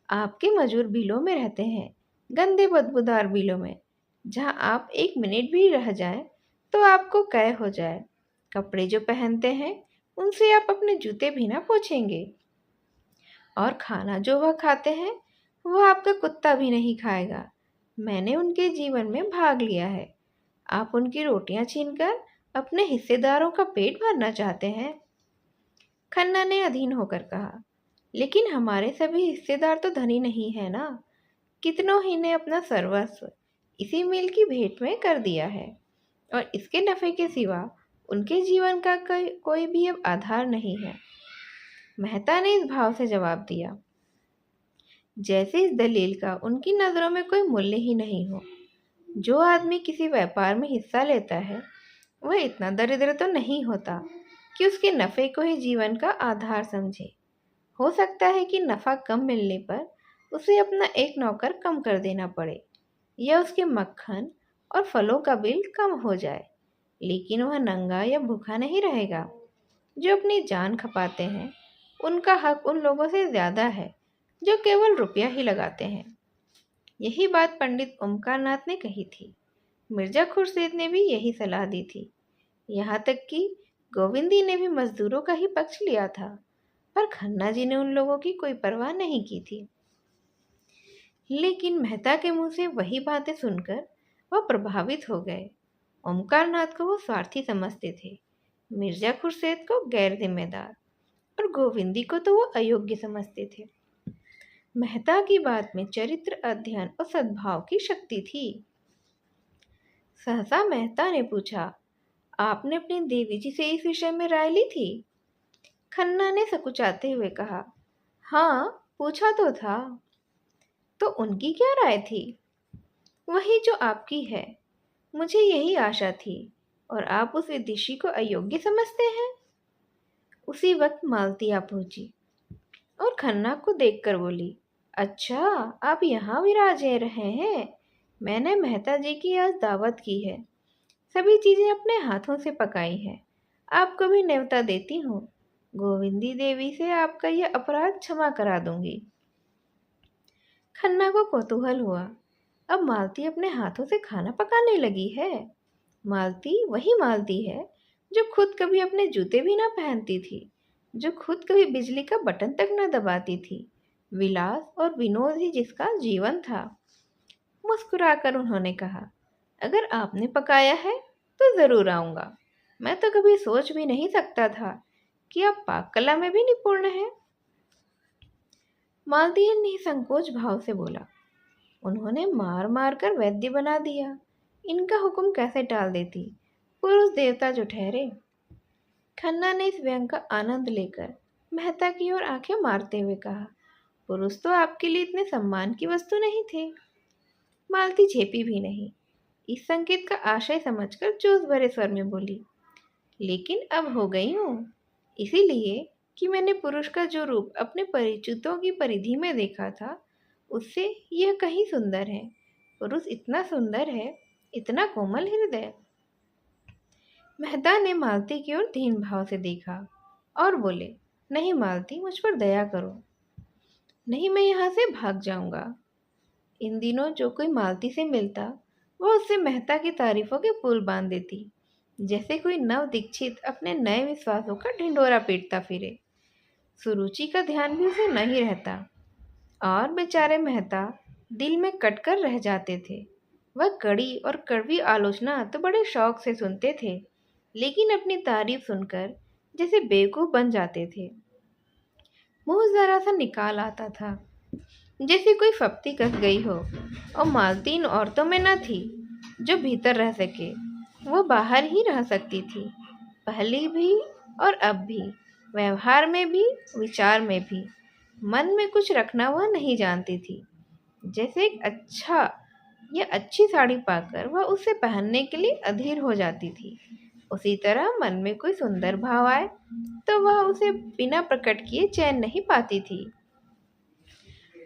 आपके मजदूर बिलों में रहते हैं, गंदे बदबूदार बिलों में, जहां आप 1 मिनट भी रह जाएं तो आपको कैद हो जाए। कपड़े जो पहनते हैं उनसे आप अपने जूते भी ना पोंछेंगे और खाना जो वह खाते हैं वह आपका कुत्ता भी नहीं खाएगा। मैंने उनके जीवन में भाग लिया है। आप उनकी रोटियां छीनकर अपने हिस्सेदारों का पेट भरना चाहते हैं? खन्ना ने अधीन होकर कहा, लेकिन हमारे सभी हिस्सेदार तो धनी नहीं है ना। कितनों ही ने अपना सर्वस्व इसी मिल की भेंट में कर दिया है और इसके नफे के सिवा उनके जीवन का कोई भी अब आधार नहीं है। मेहता ने इस भाव से जवाब दिया जैसे इस दलील का उनकी नज़रों में कोई मूल्य ही नहीं हो। जो आदमी किसी व्यापार में हिस्सा लेता है वह इतना दरिद्र तो नहीं होता कि उसके नफ़े को ही जीवन का आधार समझे। हो सकता है कि नफ़ा कम मिलने पर उसे अपना एक नौकर कम कर देना पड़े या उसके मक्खन और फलों का बिल कम हो जाए, लेकिन वह नंगा या भूखा नहीं रहेगा। जो अपनी जान खपाते हैं उनका हक उन लोगों से ज़्यादा है जो केवल रुपया ही लगाते हैं। यही बात पंडित ओमकार नाथ ने कही थी। मिर्जा खुर्शीद ने भी यही सलाह दी थी। यहाँ तक कि गोविंदी ने भी मजदूरों का ही पक्ष लिया था, पर खन्ना जी ने उन लोगों की कोई परवाह नहीं की थी। लेकिन मेहता के मुंह से वही बातें सुनकर वह प्रभावित हो गए। ओमकार नाथ को वो स्वार्थी समझते थे, मिर्जा खुर्शीद को गैर जिम्मेदार और गोविंदी को तो वो अयोग्य समझते थे। मेहता की बात में चरित्र अध्ययन और सद्भाव की शक्ति थी। सहसा मेहता ने पूछा, आपने अपनी देवी जी से इस विषय में राय ली थी? खन्ना ने सकुचाते हुए कहा, हाँ, पूछा तो था। तो उनकी क्या राय थी? वही जो आपकी है। मुझे यही आशा थी। और आप उस विदेशी को अयोग्य समझते हैं? उसी वक्त मालती आ पहुंची और खन्ना को देखकर बोली, अच्छा, आप यहाँ विराज रहे हैं। मैंने मेहता जी की आज दावत की है। सभी चीज़ें अपने हाथों से पकाई हैं। आपको भी न्योता देती हूँ। गोविंदी देवी से आपका यह अपराध क्षमा करा दूंगी। खन्ना को कौतूहल हुआ, अब मालती अपने हाथों से खाना पकाने लगी है। मालती वही मालती है जो खुद कभी अपने जूते भी ना पहनती थी, जो खुद कभी बिजली का बटन तक न दबाती थी। विलास और विनोद ही जिसका जीवन था। मुस्कुराकर उन्होंने कहा, अगर आपने पकाया है तो ज़रूर आऊँगा। मैं तो कभी सोच भी नहीं सकता था कि आप पाक कला में भी निपुण हैं। मालती ने संकोच भाव से बोला, उन्होंने मार मार कर वैद्य बना दिया। इनका हुक्म कैसे टाल देती, पुरुष देवता जो ठहरे। खन्ना ने इस व्यंग का आनंद लेकर मेहता की ओर आंखें मारते हुए कहा, पुरुष तो आपके लिए इतने सम्मान की वस्तु नहीं थे। मालती झेपी भी नहीं। इस संकेत का आशय समझकर जोश भरे स्वर में बोली, लेकिन अब हो गई हूँ, इसीलिए कि मैंने पुरुष का जो रूप अपने परिचितों की परिधि में देखा था, उससे यह कहीं सुंदर है। पुरुष इतना सुंदर है, इतना कोमल हृदय। मेहता ने मालती की ओर दीन भाव से देखा और बोले, नहीं मालती, मुझ पर दया करो। नहीं, मैं यहाँ से भाग जाऊंगा। इन दिनों जो कोई मालती से मिलता, वह उससे मेहता की तारीफों के पुल बांध देती, जैसे कोई नव दीक्षित अपने नए विश्वासों का ढिंढोरा पीटता फिरे। सुरुचि का ध्यान भी उसे नहीं रहता और बेचारे मेहता दिल में कटकर रह जाते थे। वह कड़ी और कड़वी आलोचना तो बड़े शौक से सुनते थे, लेकिन अपनी तारीफ सुनकर जैसे बेवकूफ बन जाते थे। मुंह जरा सा निकाल आता था, जैसे कोई फप्ती कस गई हो, और मालती इन औरतों में न थी जो भीतर रह सके। वो बाहर ही रह सकती थी, पहले भी और अब भी, व्यवहार में भी, विचार में भी। मन में कुछ रखना वह नहीं जानती थी। जैसे एक अच्छा या अच्छी साड़ी पाकर वह उसे पहनने के लिए अधीर हो जाती थी, उसी तरह मन में कोई सुंदर भाव आए तो वह उसे बिना प्रकट किए चैन नहीं पाती थी।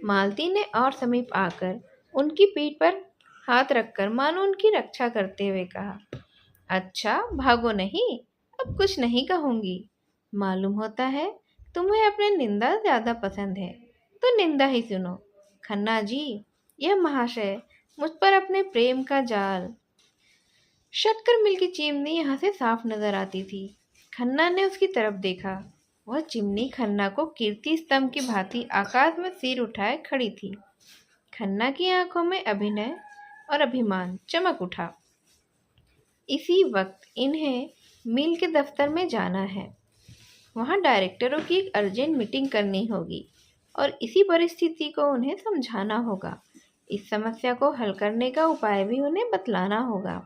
मालती ने और समीप आकर उनकी पीठ पर हाथ रखकर मानो उनकी रक्षा करते हुए कहा, अच्छा, भागो नहीं, अब कुछ नहीं कहूंगी। मालूम होता है तुम्हें अपने निंदा ज्यादा पसंद है, तो निंदा ही सुनो। खन्ना जी, यह महाशय मुझ पर अपने प्रेम का जाल। शक्कर मिल की चिमनी यहाँ से साफ नजर आती थी। खन्ना ने उसकी तरफ देखा। वह चिमनी खन्ना को कीर्ति स्तंभ की भांति आकाश में सिर उठाए खड़ी थी। खन्ना की आंखों में अभिनय और अभिमान चमक उठा। इसी वक्त इन्हें मिल के दफ्तर में जाना है। वहाँ डायरेक्टरों की एक अर्जेंट मीटिंग करनी होगी और इसी परिस्थिति को उन्हें समझाना होगा। इस समस्या को हल करने का उपाय भी उन्हें बतलाना होगा।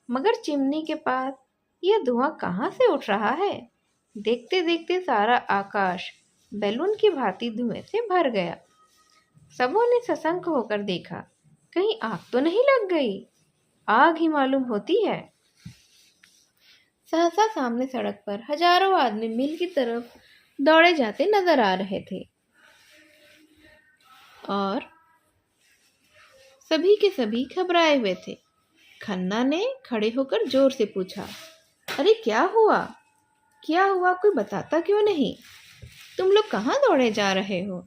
मगर चिमनी के पास यह धुआं कहाँ से उठ रहा है? देखते देखते सारा आकाश बैलून की भांति धुएं से भर गया। सबों ने सशंक होकर देखा, कहीं आग तो नहीं लग गई? आग ही मालूम होती है। सहसा सामने सड़क पर हजारों आदमी मिल की तरफ दौड़े जाते नजर आ रहे थे और सभी के सभी घबराए हुए थे। खन्ना ने खड़े होकर जोर से पूछा, अरे क्या हुआ? क्या हुआ, कोई बताता क्यों नहीं? तुम लोग कहाँ दौड़े जा रहे हो?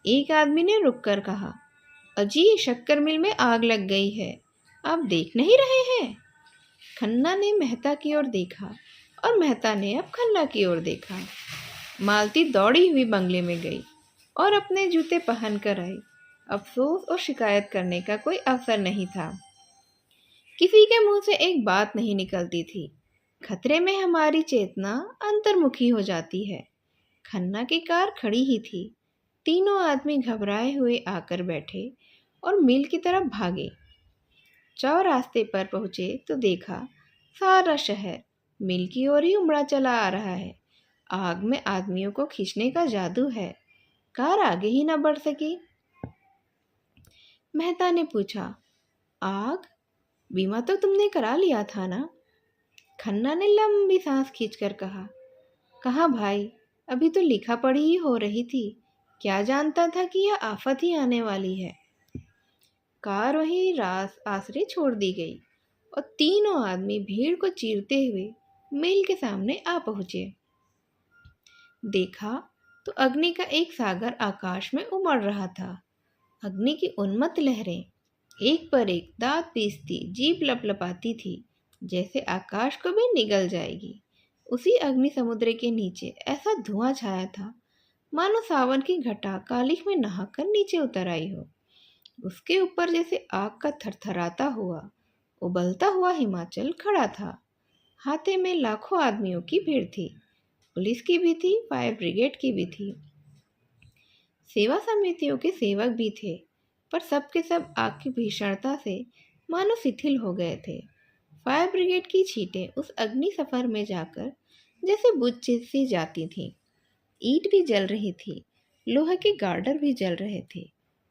एक आदमी ने रुककर कहा, अजी, शक्कर मिल में आग लग गई है, आप देख नहीं रहे हैं? खन्ना ने मेहता की ओर देखा और मेहता ने अब खन्ना की ओर देखा। मालती दौड़ी हुई बंगले में गई और अपने जूते पहन कर आई। अफसोस और शिकायत करने का कोई अवसर नहीं था। किसी के मुंह से एक बात नहीं निकलती थी। खतरे में हमारी चेतना अंतर्मुखी हो जाती है। खन्ना की कार खड़ी ही थी। तीनों आदमी घबराए हुए आकर बैठे और मिल की तरफ भागे। चौरास्ते पर पहुंचे तो देखा सारा शहर मिल की ओर ही उमड़ा चला आ रहा है। आग में आदमियों को खींचने का जादू है। कार आगे ही न बढ़ सकी। मेहता ने पूछा, आग? बीमा तो तुमने करा लिया था ना? खन्ना ने लंबी सांस खींचकर कहा, कहाँ भाई, अभी तो लिखा पढ़ी ही हो रही थी। क्या जानता था कि यह आफत ही आने वाली है। कार वहीं रास आसरे छोड़ दी गई और तीनों आदमी भीड़ को चीरते हुए मिल के सामने आ पहुंचे। देखा तो अग्नि का एक सागर आकाश में उमड़ रहा था। अग्नि की उन्मत्त लहरें एक पर एक दांत पीसती, जीभ लपलपाती थी, जैसे आकाश को भी निगल जाएगी। उसी अग्नि समुद्र के नीचे ऐसा धुआं छाया था, मानो सावन की घटा कालिख में नहाकर नीचे उतर आई हो। उसके ऊपर जैसे आग का थरथराता हुआ उबलता हुआ हिमाचल खड़ा था। हाथे में लाखों आदमियों की भीड़ थी। पुलिस की भी थी, फायर ब्रिगेड की भी थी, सेवा समितियों के सेवक भी थे, पर सब के सब आग की भीषणता से मानो शिथिल हो गए थे। फायर ब्रिगेड की छींटें उस अग्नि सफर में जाकर जैसे बुझ सी जाती थीं। ईंट भी जल रही थी, लोहे के गार्डर भी जल रहे थे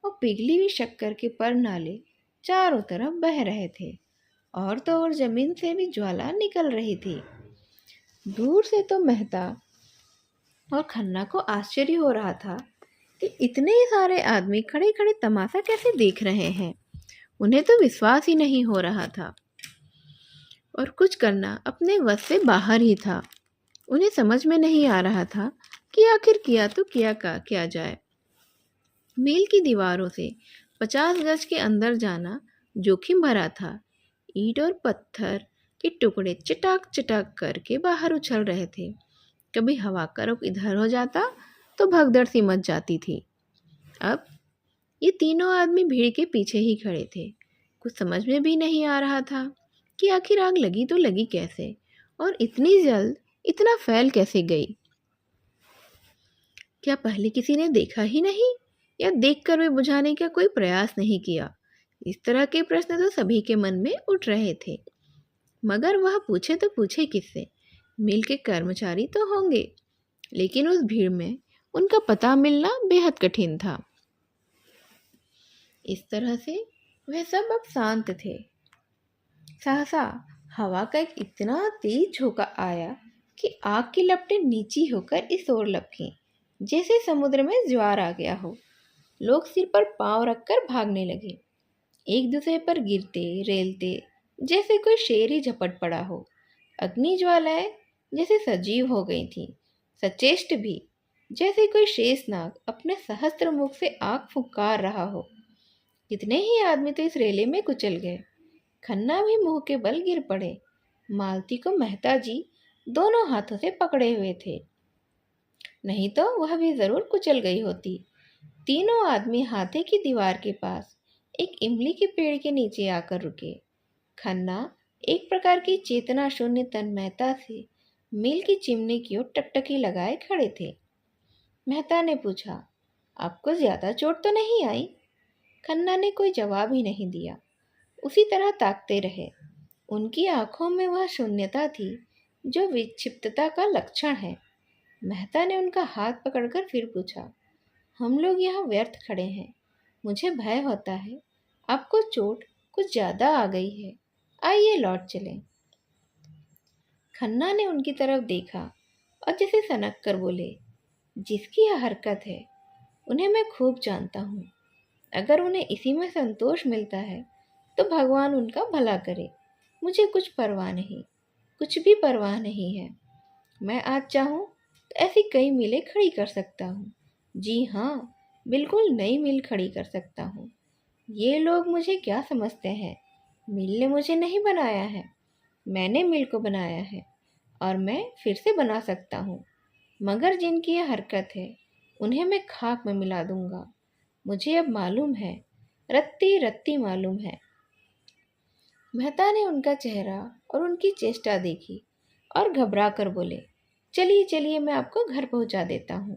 और पिघली हुई शक्कर के पर नाले चारों तरफ बह रहे थे। और तो और जमीन से भी ज्वाला निकल रही थी। दूर से तो मेहता और खन्ना को आश्चर्य हो रहा था कि इतने सारे आदमी खड़े खड़े तमाशा कैसे देख रहे हैं। उन्हें तो विश्वास ही नहीं हो रहा था और कुछ करना अपने वश से बाहर ही था। उन्हें समझ में नहीं आ रहा था कि आखिर किया तो क्या जाए। मील की दीवारों से 50 गज के अंदर जाना जोखिम भरा था। ईंट और पत्थर के टुकड़े चटाक चटाक करके बाहर उछल रहे थे। कभी हवा का रुख इधर हो जाता तो भगदड़ सी मच जाती थी। अब ये तीनों आदमी भीड़ के पीछे ही खड़े थे। कुछ समझ में भी नहीं आ रहा था कि आखिर आग लगी तो लगी कैसे और इतनी जल्द इतना फैल कैसे गई। क्या पहले किसी ने देखा ही नहीं या देखकर वे बुझाने का कोई प्रयास नहीं किया। इस तरह के प्रश्न तो सभी के मन में उठ रहे थे, मगर वह पूछे तो पूछे किससे। मिल के कर्मचारी तो होंगे, लेकिन उस भीड़ में उनका पता मिलना बेहद कठिन था। इस तरह से वह सब अब शांत थे। सहसा हवा का एक इतना तेज झोंका आया कि आग की लपटें नीची होकर इस ओर लपकीं, जैसे समुद्र में ज्वार आ गया हो। लोग सिर पर पांव रखकर भागने लगे, एक दूसरे पर गिरते रेलते जैसे कोई शेर ही झपट पड़ा हो। अग्नि ज्वालाएं जैसे सजीव हो गई थीं, सचेष्ट भी, जैसे कोई शेषनाग अपने सहस्त्र मुख से आग फुंकार रहा हो। कितने ही आदमी तो इस रेले में कुचल गए। खन्ना भी मुंह के बल गिर पड़े। मालती को मेहता जी दोनों हाथों से पकड़े हुए थे, नहीं तो वह भी जरूर कुचल गई होती। तीनों आदमी हाथे की दीवार के पास एक इमली के पेड़ के नीचे आकर रुके। खन्ना एक प्रकार की चेतना शून्य तन्मयता से मील की चिमनी की ओर टकटकी लगाए खड़े थे। मेहता ने पूछा, आपको ज्यादा चोट तो नहीं आई? खन्ना ने कोई जवाब ही नहीं दिया, उसी तरह ताकते रहे। उनकी आंखों में वह शून्यता थी जो विक्षिप्तता का लक्षण है। मेहता ने उनका हाथ पकड़कर फिर पूछा, हम लोग यहाँ व्यर्थ खड़े हैं। मुझे भय होता है आपको चोट कुछ ज्यादा आ गई है, आइए लौट चलें। खन्ना ने उनकी तरफ देखा और जैसे सनक कर बोले, जिसकी यह हरकत है उन्हें मैं खूब जानता हूँ। अगर उन्हें इसी में संतोष मिलता है तो भगवान उनका भला करे। मुझे कुछ परवाह नहीं, कुछ भी परवाह नहीं है। मैं आज चाहूँ तो ऐसी कई मिलें खड़ी कर सकता हूँ। जी हाँ, बिल्कुल नई मिल खड़ी कर सकता हूँ। ये लोग मुझे क्या समझते हैं? मिल ने मुझे नहीं बनाया है, मैंने मिल को बनाया है और मैं फिर से बना सकता हूँ। मगर जिनकी यह हरकत है उन्हें मैं खाक में मिला दूंगा। मुझे अब मालूम है, रत्ती रत्ती मालूम है। मेहता ने उनका चेहरा और उनकी चेष्टा देखी और घबरा कर बोले, चलिए चलिए, मैं आपको घर पहुंचा देता हूँ।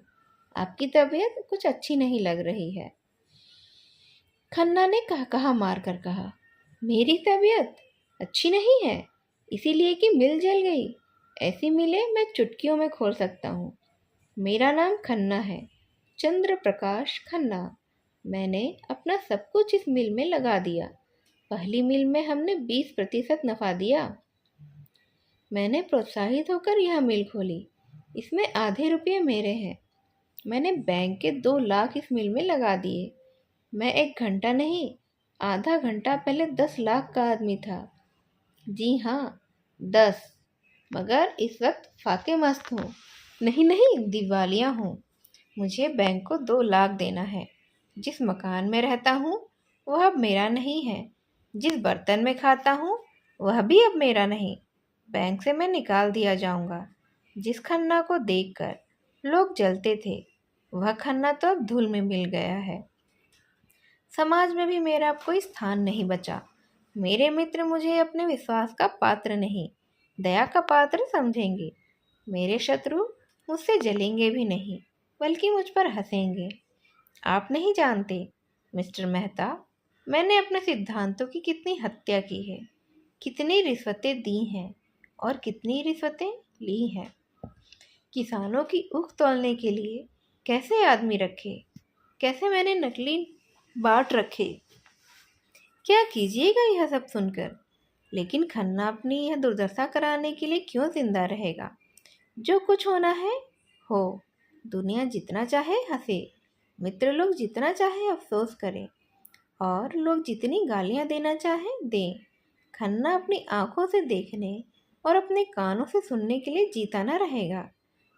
आपकी तबीयत कुछ अच्छी नहीं लग रही है। खन्ना ने कहा मार कर कहा, मेरी तबीयत अच्छी नहीं है इसीलिए कि मिल जल गई? ऐसी मिलें मैं चुटकियों में खोल सकता हूँ। मेरा नाम खन्ना है, चंद्र प्रकाश खन्ना। मैंने अपना सब कुछ इस मिल में लगा दिया। पहली मिल में हमने 20% नफा दिया। मैंने प्रोत्साहित होकर यह मिल खोली। इसमें आधे रुपये मेरे हैं। मैंने बैंक के 2 लाख इस मिल में लगा दिए। मैं 1 घंटा नहीं, आधा घंटा पहले 10 लाख का आदमी था। जी हाँ, 10। मगर इस वक्त फाके मस्त हूँ। नहीं, दिवालिया हूँ। मुझे बैंक को 2 लाख देना है। जिस मकान में रहता हूँ वह अब मेरा नहीं है। जिस बर्तन में खाता हूँ वह भी अब मेरा नहीं। बैंक से मैं निकाल दिया जाऊंगा। जिस खन्ना को देखकर लोग जलते थे वह खन्ना तो अब धूल में मिल गया है। समाज में भी मेरा अब कोई स्थान नहीं बचा। मेरे मित्र मुझे अपने विश्वास का पात्र नहीं, दया का पात्र समझेंगे। मेरे शत्रु मुझसे जलेंगे भी नहीं, बल्कि मुझ पर हंसेंगे। आप नहीं जानते मिस्टर मेहता, मैंने अपने सिद्धांतों की कितनी हत्या की है, कितनी रिश्वतें दी हैं और कितनी रिश्वतें ली हैं। किसानों की ऊख तौलने के लिए कैसे आदमी रखे, कैसे मैंने नकली बाट रखे। क्या कीजिएगा यह सब सुनकर? लेकिन खन्ना अपनी यह दुर्दशा कराने के लिए क्यों जिंदा रहेगा? जो कुछ होना है हो। दुनिया जितना चाहे हंसे, मित्र लोग जितना चाहे अफसोस करें, और लोग जितनी गालियां देना चाहें दें। खन्ना अपनी आंखों से देखने और अपने कानों से सुनने के लिए जीता न रहेगा।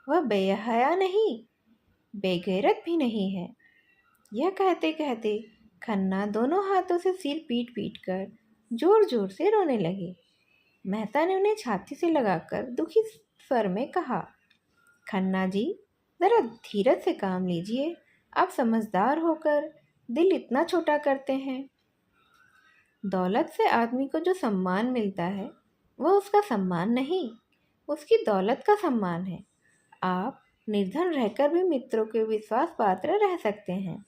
वह बेहया नहीं, बेगैरत भी नहीं है। यह कहते कहते खन्ना दोनों हाथों से सिर पीट पीट कर जोर जोर से रोने लगे। मेहता ने उन्हें छाती से लगाकर दुखी स्वर में कहा, खन्ना जी, ज़रा धीरज से काम लीजिए। आप समझदार होकर दिल इतना छोटा करते हैं। दौलत से आदमी को जो सम्मान मिलता है वह उसका सम्मान नहीं, उसकी दौलत का सम्मान है। आप निर्धन रहकर भी मित्रों के विश्वास पात्र रह सकते हैं,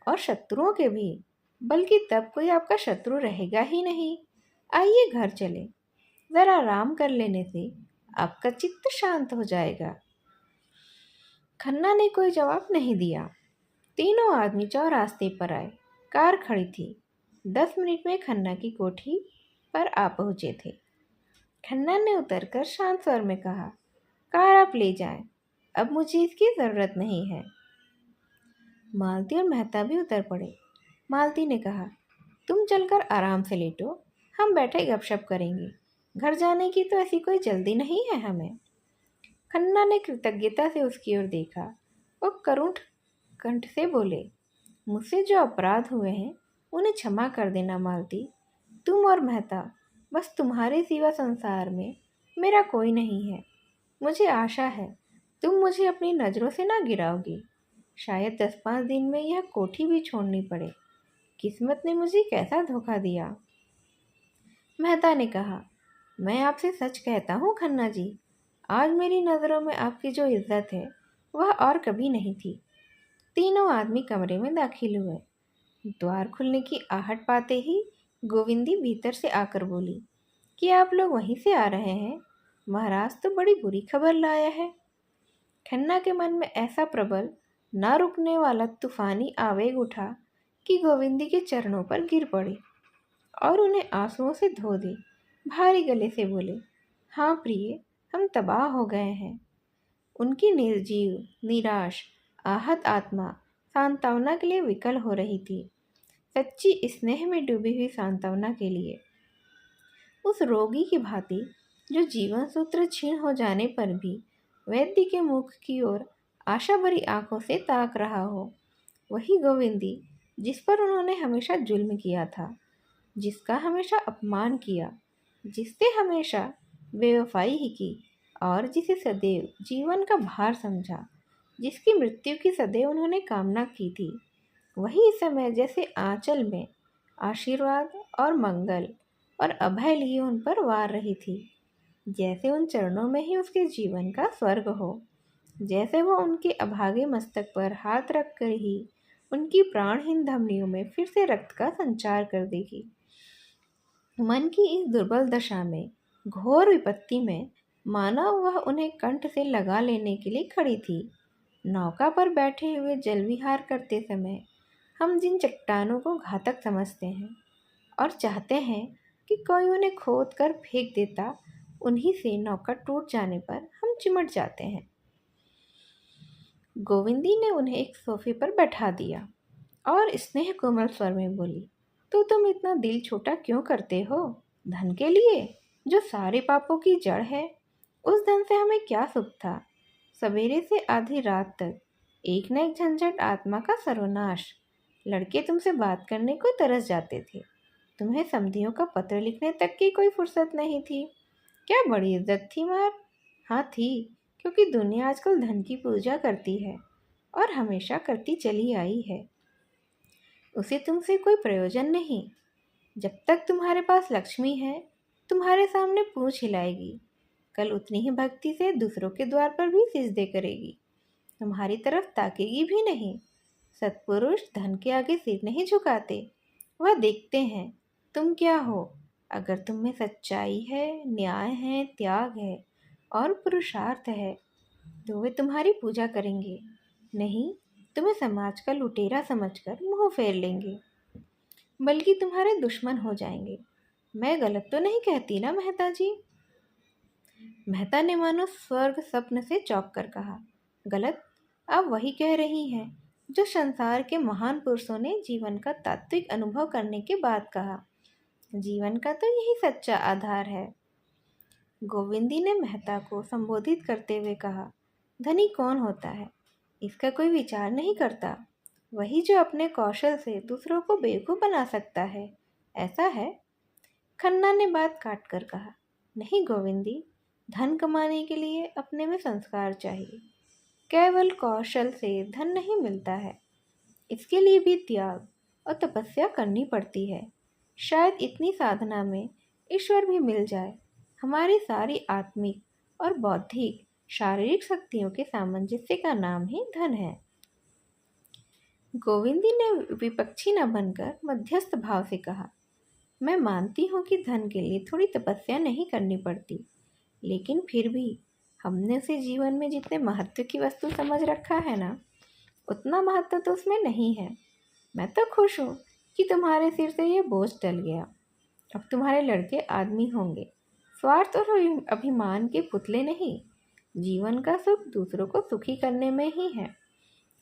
और शत्रुओं के भी, बल्कि तब कोई आपका शत्रु रहेगा ही नहीं। आइए घर चले, ज़रा आराम कर लेने से आपका चित्त शांत हो जाएगा। खन्ना ने कोई जवाब नहीं दिया। तीनों आदमी चौरास्ते पर आए। कार खड़ी थी। 10 मिनट में खन्ना की कोठी पर आ पहुंचे थे। खन्ना ने उतरकर शांत स्वर में कहा, कार आप ले जाएं, अब मुझे इसकी ज़रूरत नहीं है। मालती और मेहता भी उतर पड़े। मालती ने कहा, तुम चलकर आराम से लेटो, हम बैठे गपशप करेंगे। घर जाने की तो ऐसी कोई जल्दी नहीं है हमें। खन्ना ने कृतज्ञता से उसकी ओर देखा। वो करुण कंठ से बोले, मुझसे जो अपराध हुए हैं उन्हें क्षमा कर देना मालती। तुम और मेहता, बस तुम्हारे सिवा संसार में मेरा कोई नहीं है। मुझे आशा है तुम मुझे अपनी नज़रों से ना गिराओगी। शायद 10-5 दिन में यह कोठी भी छोड़नी पड़े। किस्मत ने मुझे कैसा धोखा दिया। मेहता ने कहा, मैं आपसे सच कहता हूँ खन्ना जी, आज मेरी नज़रों में आपकी जो इज्जत है वह और कभी नहीं थी। तीनों आदमी कमरे में दाखिल हुए। द्वार खुलने की आहट पाते ही गोविंदी भीतर से आकर बोली, कि आप लोग वहीं से आ रहे हैं? महाराज तो बड़ी बुरी खबर लाया है। खन्ना के मन में ऐसा प्रबल, ना रुकने वाला तूफानी आवेग उठा कि गोविंदी के चरणों पर गिर पड़े और उन्हें आंसुओं से धो दे। भारी गले से बोले, हाँ प्रिय, हम तबाह हो गए हैं। उनकी निर्जीव, निराश, आहत आत्मा सांत्वना के लिए विकल हो रही थी। सच्ची स्नेह में डूबी हुई सांत्वना के लिए। उस रोगी की भांति जो जीवन सूत्र छीन हो जाने पर भी वैद्य के मुख की ओर आशा भरी आंखों से ताक रहा हो। वही गोविंदी जिस पर उन्होंने हमेशा जुल्म किया था, जिसका हमेशा अपमान किया, जिससे हमेशा बेवफाई ही की, और जिसे सदैव जीवन का भार समझा, जिसकी मृत्यु की सदैव उन्होंने कामना की थी, वही इस समय जैसे आंचल में आशीर्वाद और मंगल और अभय लिए उन पर वार रही थी। जैसे उन चरणों में ही उसके जीवन का स्वर्ग हो, जैसे वो उनके अभागे मस्तक पर हाथ रख कर ही उनकी प्राणहीन धमनियों में फिर से रक्त का संचार कर देगी। मन की इस दुर्बल दशा में, घोर विपत्ति में, मानो वह उन्हें कंठ से लगा लेने के लिए खड़ी थी। नौका पर बैठे हुए जल विहार करते समय हम जिन चट्टानों को घातक समझते हैं और चाहते हैं कि कोई उन्हें खोद कर फेंक देता, उन्हीं से नौका टूट जाने पर हम चिमट जाते हैं। गोविंदी ने उन्हें एक सोफे पर बैठा दिया और स्नेह कोमल स्वर में बोली, तो तुम इतना दिल छोटा क्यों करते हो? धन के लिए, जो सारे पापों की जड़ है। उस धन से हमें क्या सुख था? सवेरे से आधी रात तक एक न एक झंझट, आत्मा का सर्वनाश। लड़के तुमसे बात करने को तरस जाते थे। तुम्हें समधियों का पत्र लिखने तक की कोई फुर्सत नहीं थी। क्या बड़ी इज्जत थी मार? हाँ थी, क्योंकि दुनिया आजकल धन की पूजा करती है और हमेशा करती चली आई है। उसे तुमसे कोई प्रयोजन नहीं। जब तक तुम्हारे पास लक्ष्मी है, तुम्हारे सामने पूंछ हिलाएगी। कल उतनी ही भक्ति से दूसरों के द्वार पर भी सिजदे करेगी। तुम्हारी तरफ ताकेगी भी नहीं। सत्पुरुष धन के आगे सिर नहीं झुकाते। वह देखते हैं तुम क्या हो। अगर तुम में सच्चाई है, न्याय है, त्याग है और पुरुषार्थ है, तो वे तुम्हारी पूजा करेंगे। नहीं, तुम्हें समाज का लुटेरा समझकर मुंह फेर लेंगे, बल्कि तुम्हारे दुश्मन हो जाएंगे। मैं गलत तो नहीं कहती ना मेहता जी? मेहता ने मानो स्वर्ग स्वप्न से चौंक कर कहा। गलत? आप वही कह रही हैं जो संसार के महान पुरुषों ने जीवन का तात्विक अनुभव करने के बाद कहा। जीवन का तो यही सच्चा आधार है। गोविंदी ने मेहता को संबोधित करते हुए कहा, धनी कौन होता है? इसका कोई विचार नहीं करता। वही जो अपने कौशल से दूसरों को बेवकूफ़ बना सकता है। ऐसा है? खन्ना ने बात काट कर कहा, नहीं गोविंदी, धन कमाने के लिए अपने में संस्कार चाहिए। केवल कौशल से धन नहीं मिलता है, इसके लिए भी त्याग और तपस्या करनी पड़ती है। शायद इतनी साधना में ईश्वर भी मिल जाए। हमारी सारी आत्मिक और बौद्धिक शारीरिक शक्तियों के सामंजस्य का नाम ही धन है। गोविंदी ने विपक्षी न बनकर मध्यस्थ भाव से कहा, मैं मानती हूँ कि धन के लिए थोड़ी तपस्या नहीं करनी पड़ती, लेकिन फिर भी हमने उसे जीवन में जितने महत्व की वस्तु समझ रखा है ना, उतना महत्व तो उसमें नहीं है। मैं तो खुश हूँ कि तुम्हारे सिर से ये बोझ टल गया। अब तुम्हारे लड़के आदमी होंगे, स्वार्थ और अभिमान के पुतले नहीं। जीवन का सुख दूसरों को सुखी करने में ही है,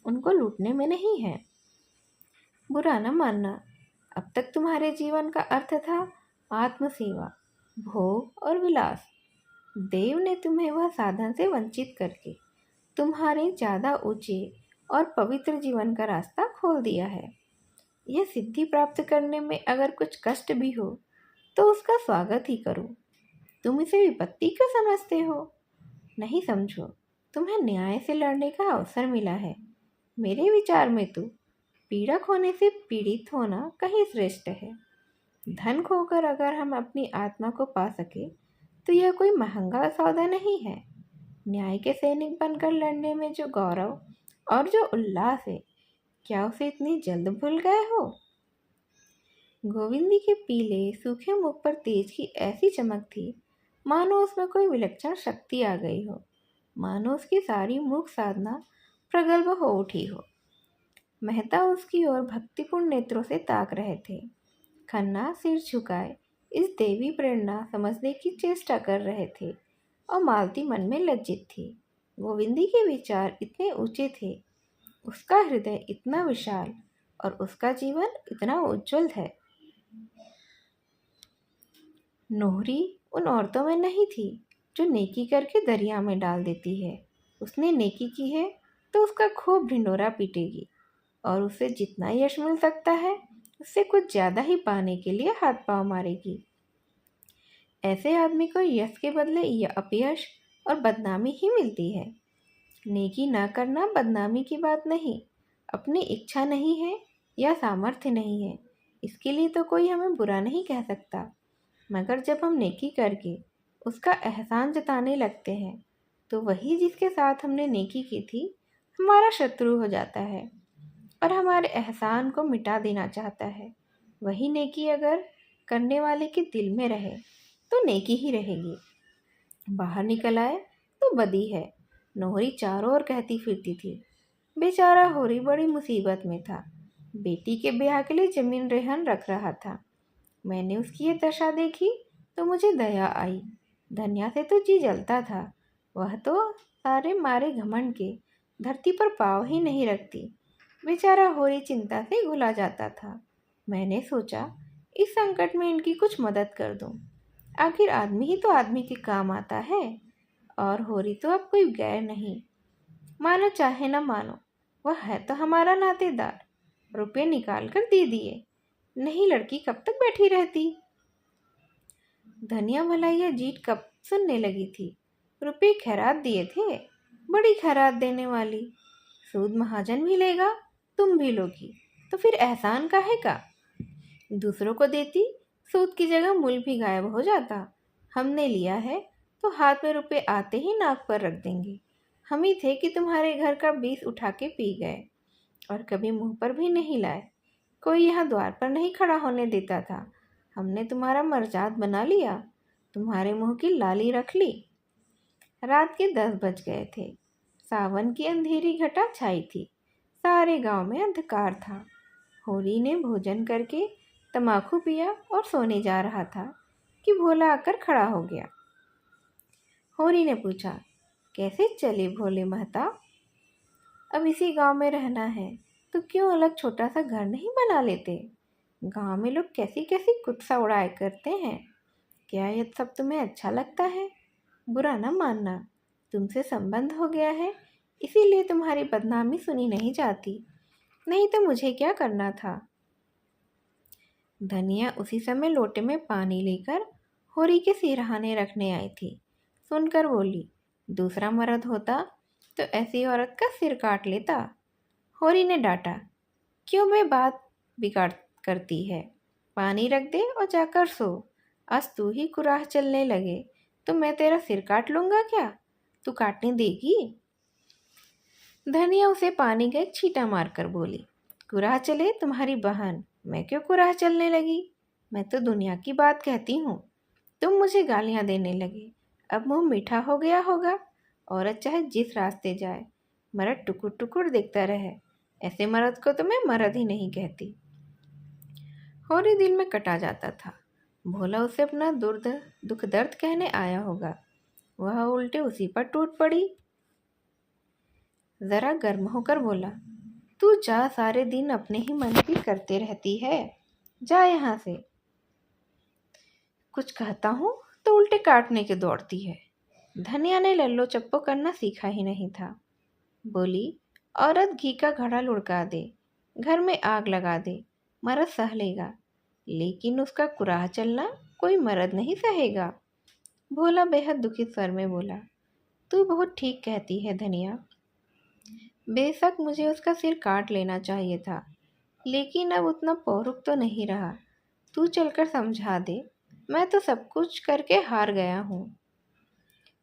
उनको लूटने में नहीं है। बुरा न मानना, अब तक तुम्हारे जीवन का अर्थ था आत्मसेवा, भोग और विलास। देव ने तुम्हें वह साधन से वंचित करके तुम्हारे ज़्यादा ऊंचे और पवित्र जीवन का रास्ता खोल दिया है। यह सिद्धि प्राप्त करने में अगर कुछ कष्ट भी हो तो उसका स्वागत ही करो। तुम इसे विपत्ति क्यों समझते हो? नहीं समझो, तुम्हें न्याय से लड़ने का अवसर मिला है। मेरे विचार में तो पीड़क होने से पीड़ित होना कहीं श्रेष्ठ है। धन खोकर अगर हम अपनी आत्मा को पा सके तो यह कोई महंगा सौदा नहीं है। न्याय के सैनिक बनकर लड़ने में जो गौरव और जो उल्लास है, क्या उसे इतनी जल्द भूल गए हो? गोविंदी के पीले सूखे मुख पर तेज की ऐसी चमक थी मानो उसमें कोई विलक्षण शक्ति आ गई हो, मानो उसकी सारी मुख साधना प्रगल्भ हो उठी हो। मेहता उसकी ओर भक्तिपूर्ण नेत्रों से ताक रहे थे। खन्ना सिर झुकाए इस देवी प्रेरणा समझने की चेष्टा कर रहे थे और मालती मन में लज्जित थी। गोविंदी के विचार इतने ऊंचे थे, उसका हृदय इतना विशाल और उसका जीवन इतना उज्जवल है। नोहरी उन औरतों में नहीं थी जो नेकी करके दरिया में डाल देती है। उसने नेकी की है तो उसका खूब ढिंडोरा पीटेगी और उसे जितना यश मिल सकता है उससे कुछ ज़्यादा ही पाने के लिए हाथ पांव मारेगी। ऐसे आदमी को यश के बदले यह अपयश और बदनामी ही मिलती है। नेकी ना करना बदनामी की बात नहीं, अपनी इच्छा नहीं है या सामर्थ्य नहीं है, इसके लिए तो कोई हमें बुरा नहीं कह सकता। मगर जब हम नेकी करके उसका एहसान जताने लगते हैं तो वही जिसके साथ हमने नेकी की थी हमारा शत्रु हो जाता है और हमारे एहसान को मिटा देना चाहता है। वही नेकी अगर करने वाले के दिल में रहे तो नेकी ही रहेगी, बाहर निकल आए तो बदी है। नोहरी चारों ओर कहती फिरती थी। बेचारा होरी बड़ी मुसीबत में था, बेटी के ब्याह के लिए जमीन रेहन रख रहा था। मैंने उसकी ये दशा देखी तो मुझे दया आई। धन्या से तो जी जलता था, वह तो सारे मारे घमंड के धरती पर पाँव ही नहीं रखती। बेचारा होरी चिंता से घुला जाता था। मैंने सोचा इस संकट में इनकी कुछ मदद कर दूं। आखिर आदमी ही तो आदमी के काम आता है और होरी तो अब कोई गैर नहीं। मानो चाहे न मानो, वह है तो हमारा नातेदार। रुपये निकाल कर दे दिए, नहीं लड़की कब तक बैठी रहती। धनिया भला यह जीत कब सुनने लगी थी। रुपये खैरात दिए थे, बड़ी खैरात देने वाली। सूद महाजन भी लेगा, तुम भी लोगी, तो फिर एहसान काहे का? दूसरों को देती, सूद की जगह मूल भी गायब हो जाता। हमने लिया है तो हाथ में रुपये आते ही नाक पर रख देंगे। हम ही थे कि तुम्हारे घर का बीस उठा के पी गए और कभी मुंह पर भी नहीं लाए। कोई यहाँ द्वार पर नहीं खड़ा होने देता था। हमने तुम्हारा मर्जाद बना लिया, तुम्हारे मुंह की लाली रख ली। रात के 10 बज गए थे। सावन की अंधेरी घटा छाई थी। सारे गांव में अंधकार था। होरी ने भोजन करके तमाकू पिया और सोने जा रहा था कि भोला आकर खड़ा हो गया। होरी ने पूछा, कैसे चले भोले महताब? अब इसी गांव में रहना है तो क्यों अलग छोटा सा घर नहीं बना लेते? गांव में लोग कैसी कैसी कुत्सा उड़ाया करते हैं। क्या ये सब तुम्हें अच्छा लगता है? बुरा न मानना, तुमसे संबंध हो गया है इसीलिए तुम्हारी बदनामी सुनी नहीं जाती, नहीं तो मुझे क्या करना था। धनिया उसी समय लोटे में पानी लेकर होरी के सिरहाने रखने आई थी। सुनकर बोली, दूसरा मर्द होता तो ऐसी औरत का सिर काट लेता। होरी ने डांटा, क्यों बे बात बिगाड़ करती है? पानी रख दे और जाकर सो। आज तू ही कुराह चलने लगे तो मैं तेरा सिर काट लूंगा क्या? तू काटने देगी? धनिया उसे पानी का एक छींटा मारकर बोली, कुराह चले तुम्हारी बहन, मैं क्यों कुराह चलने लगी? मैं तो दुनिया की बात कहती हूँ। तुम मुझे गालियाँ देने लगे, अब मुंह मीठा हो गया होगा। औरत चाहे जिस रास्ते जाए, मर्द टुकुर टुकुर देखता रहे। ऐसे मर्द को तो मैं मर्द ही नहीं कहती। होरी दिल में कटा जाता था। भोला उसे अपना दुख दर्द कहने आया होगा, वह उल्टे उसी पर टूट पड़ी। जरा गर्म होकर बोला, तू जा, सारे दिन अपने ही मन की करते रहती है, जा यहाँ से। कुछ कहता हूँ तो उल्टे काटने के दौड़ती है। धनिया ने लल्लो चप्पो करना सीखा ही नहीं था। बोली, औरत घी का घड़ा लुढ़का दे, घर में आग लगा दे, मर्द सह लेगा, लेकिन उसका कुराह चलना कोई मर्द नहीं सहेगा। भोला बेहद दुखी स्वर में बोला, तू बहुत ठीक कहती है धनिया। बेशक मुझे उसका सिर काट लेना चाहिए था, लेकिन अब उतना पौरुख तो नहीं रहा। तू चलकर समझा दे, मैं तो सब कुछ करके हार गया हूँ।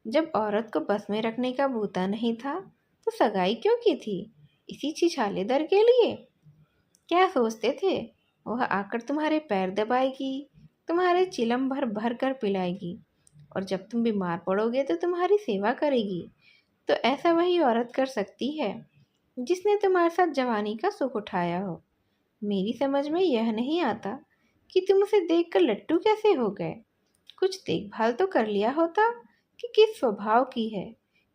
जब औरत को बस में रखने का भूता नहीं था तो सगाई क्यों की थी? इसी छिछाले दर के लिए? क्या सोचते थे वह आकर तुम्हारे पैर दबाएगी, तुम्हारे चिलम भर भर कर पिलाएगी, और जब तुम बीमार पड़ोगे तो तुम्हारी सेवा करेगी? तो ऐसा वही औरत कर सकती है जिसने तुम्हारे साथ जवानी का सुख उठाया हो। मेरी समझ में यह नहीं आता कि तुम उसे देखकर लट्टू कैसे हो गए। कुछ देखभाल तो कर लिया होता कि किस स्वभाव की है,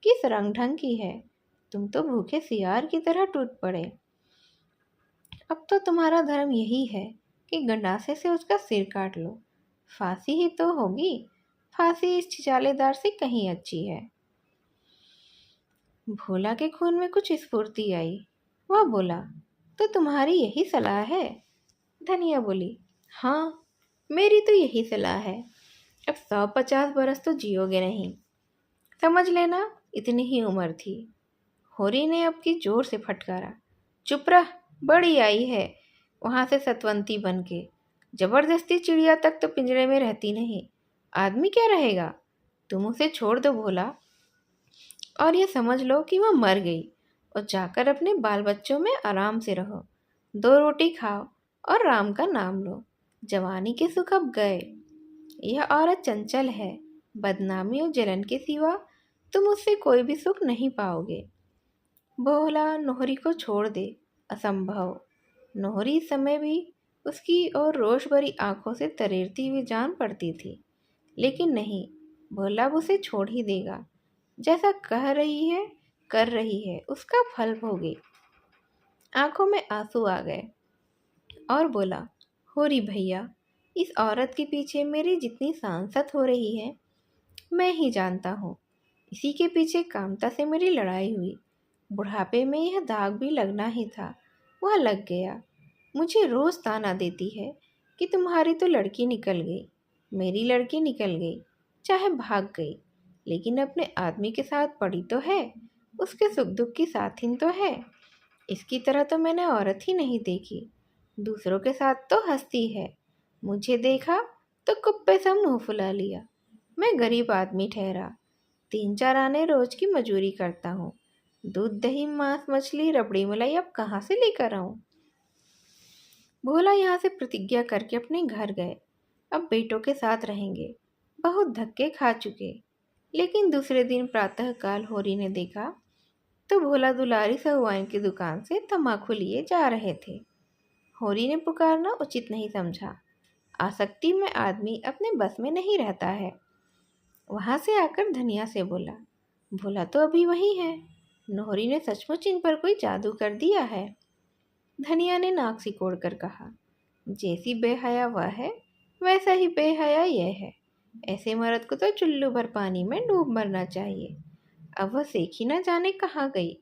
किस रंग ढंग की है। तुम तो भूखे सियार की तरह टूट पड़े। अब तो तुम्हारा धर्म यही है कि गंडासे से उसका सिर काट लो। फांसी ही तो होगी, फांसी इस छिछालेदार से कहीं अच्छी है। भोला के खून में कुछ स्फूर्ति आई। वह बोला, तो तुम्हारी यही सलाह है? धनिया बोली, हाँ, मेरी तो यही सलाह है। अब 150 बरस तो जियोगे नहीं, समझ लेना इतनी ही उम्र थी। होरी ने अब की जोर से फटकारा, चुप रह, बड़ी आई है वहां से सतवंती बन के। जबरदस्ती चिड़िया तक तो पिंजरे में रहती नहीं, आदमी क्या रहेगा? तुम उसे छोड़ दो भोला, और ये समझ लो कि वह मर गई, और जाकर अपने बाल बच्चों में आराम से रहो। 2 रोटी खाओ और राम का नाम लो। जवानी के सुख अब गए। यह औरत चंचल है, बदनामी और जलन के सिवा तुम उससे कोई भी सुख नहीं पाओगे। भोला नोहरी को छोड़ दे, असंभव। नोहरी इस समय भी उसकी और रोष भरी आंखों से तरेरती हुई जान पड़ती थी, लेकिन नहीं, भोला अब उसे छोड़ ही देगा। जैसा कह रही है, कर रही है, उसका फल भोगे। आंखों में आंसू आ गए और बोला, होरी भैया, इस औरत के पीछे मेरी जितनी सांसत हो रही है मैं ही जानता हूँ। इसी के पीछे कामता से मेरी लड़ाई हुई। बुढ़ापे में यह दाग भी लगना ही था, वह लग गया। मुझे रोज ताना देती है कि तुम्हारी तो लड़की निकल गई, मेरी लड़की निकल गई, चाहे भाग गई, लेकिन अपने आदमी के साथ पड़ी तो है, उसके सुख दुख की साथिन तो है। इसकी तरह तो मैंने औरत ही नहीं देखी। दूसरों के साथ तो हंसती है, मुझे देखा तो कुप्पे सा मुंह फुला लिया। मैं गरीब आदमी ठहरा, 3-4 आने रोज की मजूरी करता हूँ। दूध दही मांस मछली रबड़ी मलाई अब कहाँ से लेकर आऊँ? भोला यहाँ से प्रतिज्ञा करके अपने घर गए। अब बेटों के साथ रहेंगे। बहुत धक्के खा चुके। लेकिन दूसरे दिन प्रातःकाल होरी ने देखा तो भोला दुलारी सहुआइन की दुकान से तम्बाकू लिए जा रहे थे। होरी ने पुकारना उचित नहीं समझा। आसक्ति में आदमी अपने बस में नहीं रहता है। वहाँ से आकर धनिया से बोला, भोला तो अभी वही है, नोहरी ने सचमुच इन पर कोई जादू कर दिया है। धनिया ने नाक सिकोड़ कर कहा, जैसी बेहया वह है वैसा ही बेहया यह है। ऐसे मर्द को तो चुल्लू भर पानी में डूब मरना चाहिए। अब वह सेखी न जाने कहाँ गई।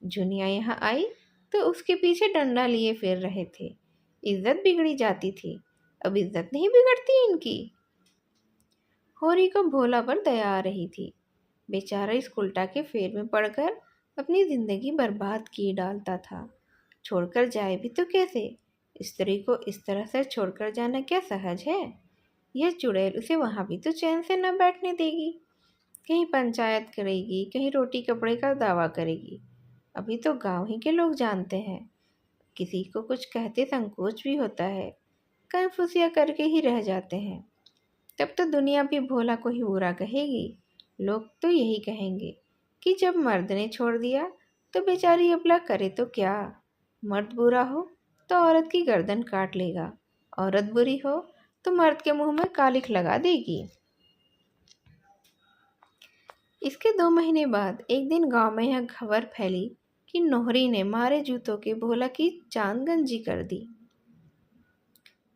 जुनिया यहाँ आई तो उसके पीछे डंडा लिए फिर रहे थे। इज्जत बिगड़ी जाती थी, अब इज्जत नहीं बिगड़ती इनकी। होरी को भोला पर दया आ रही थी। बेचारा इस उल्टा के फेर में पड़कर अपनी जिंदगी बर्बाद किए डालता था। छोड़कर जाए भी तो कैसे? स्त्री को इस तरह से छोड़कर जाना क्या सहज है? यह चुड़ैल उसे वहाँ भी तो चैन से न बैठने देगी। कहीं पंचायत करेगी, कहीं रोटी कपड़े का दावा करेगी। अभी तो गांव ही के लोग जानते हैं। किसी को कुछ कहते संकोच भी होता है, कंफुसिया करके ही रह जाते हैं। तब तो दुनिया भी भोला को ही बुरा कहेगी। लोग तो यही कहेंगे कि जब मर्द ने छोड़ दिया तो बेचारी अबला करे तो क्या। मर्द बुरा हो तो औरत की गर्दन काट लेगा, औरत बुरी हो तो मर्द के मुंह में कालिख लगा देगी। इसके 2 महीने बाद एक दिन गांव में यह खबर फैली कि नोहरी ने मारे जूतों के भोला की चांद गंजी कर दी।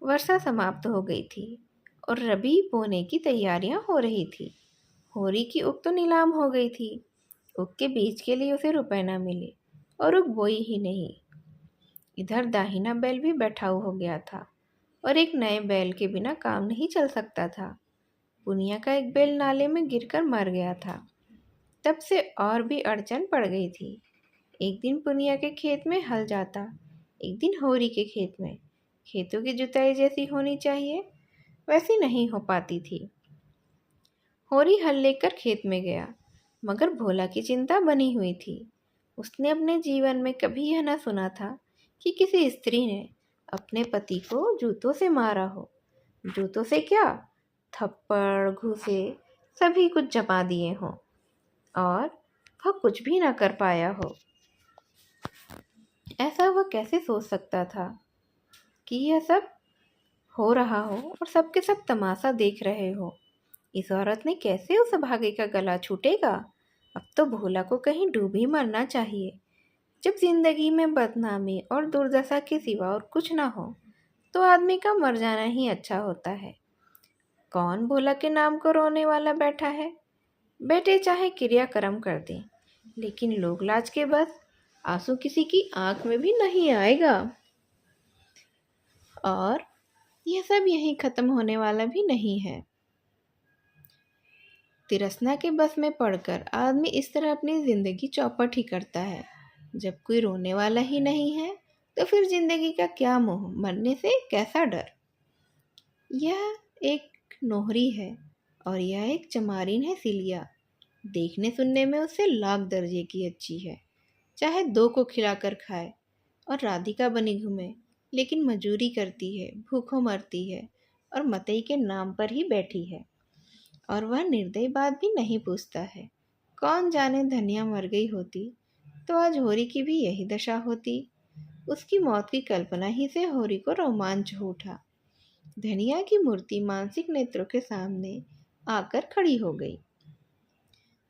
वर्षा समाप्त हो गई थी और रबी बोने की तैयारियां हो रही थी। होरी की उग तो नीलाम हो गई थी। उग के बीज के लिए उसे रुपए ना मिले और उग बोई ही नहीं। इधर दाहिना बैल भी बैठाऊ हो गया था और एक नए बैल के बिना काम नहीं चल सकता था। पुनिया का एक बैल नाले में गिरकर मर गया था। तब से और भी अड़चन पड़ गई थी। एक दिन पुनिया के खेत में हल जाता, एक दिन होरी के खेत में। खेतों की जुताई जैसी होनी चाहिए वैसी नहीं हो पाती थी। होरी हल लेकर खेत में गया, मगर भोला की चिंता बनी हुई थी। उसने अपने जीवन में कभी यह न सुना था कि किसी स्त्री ने अपने पति को जूतों से मारा हो। जूतों से क्या, थप्पड़ घूसे सभी कुछ जमा दिए हों और वह कुछ भी ना कर पाया हो। ऐसा वह कैसे सोच सकता था कि यह सब हो रहा हो और सबके सब तमाशा देख रहे हो। इस औरत ने कैसे उस भागे का गला छूटेगा? अब तो भोला को कहीं डूब ही मरना चाहिए। जब जिंदगी में बदनामी और दुर्दशा के सिवा और कुछ ना हो तो आदमी का मर जाना ही अच्छा होता है। कौन भोला के नाम को रोने वाला बैठा है? बेटे चाहे क्रियाक्रम कर दें, लेकिन लोग लाज के बस आंसू किसी की आंख में भी नहीं आएगा। और यह सब यहीं खत्म होने वाला भी नहीं है। तिरसना के बस में पड़कर आदमी इस तरह अपनी जिंदगी चौपट ही करता है। जब कोई रोने वाला ही नहीं है तो फिर जिंदगी का क्या मोह, मरने से कैसा डर। यह एक नोहरी है और यह एक चमारिन है सिलिया। देखने सुनने में उससे लाख दर्जे की अच्छी है। चाहे 2 को खिलाकर खाए और राधिका बनी घूमे, लेकिन मजूरी करती है, भूखों मरती है और मतई के नाम पर ही बैठी है। और वह निर्दयी बात भी नहीं पूछता है। कौन जाने धनिया मर गई होती तो आज होरी की भी यही दशा होती। उसकी मौत की कल्पना ही से होरी को रोमांच हो उठा। धनिया की मूर्ति मानसिक नेत्रों के सामने आकर खड़ी हो गई।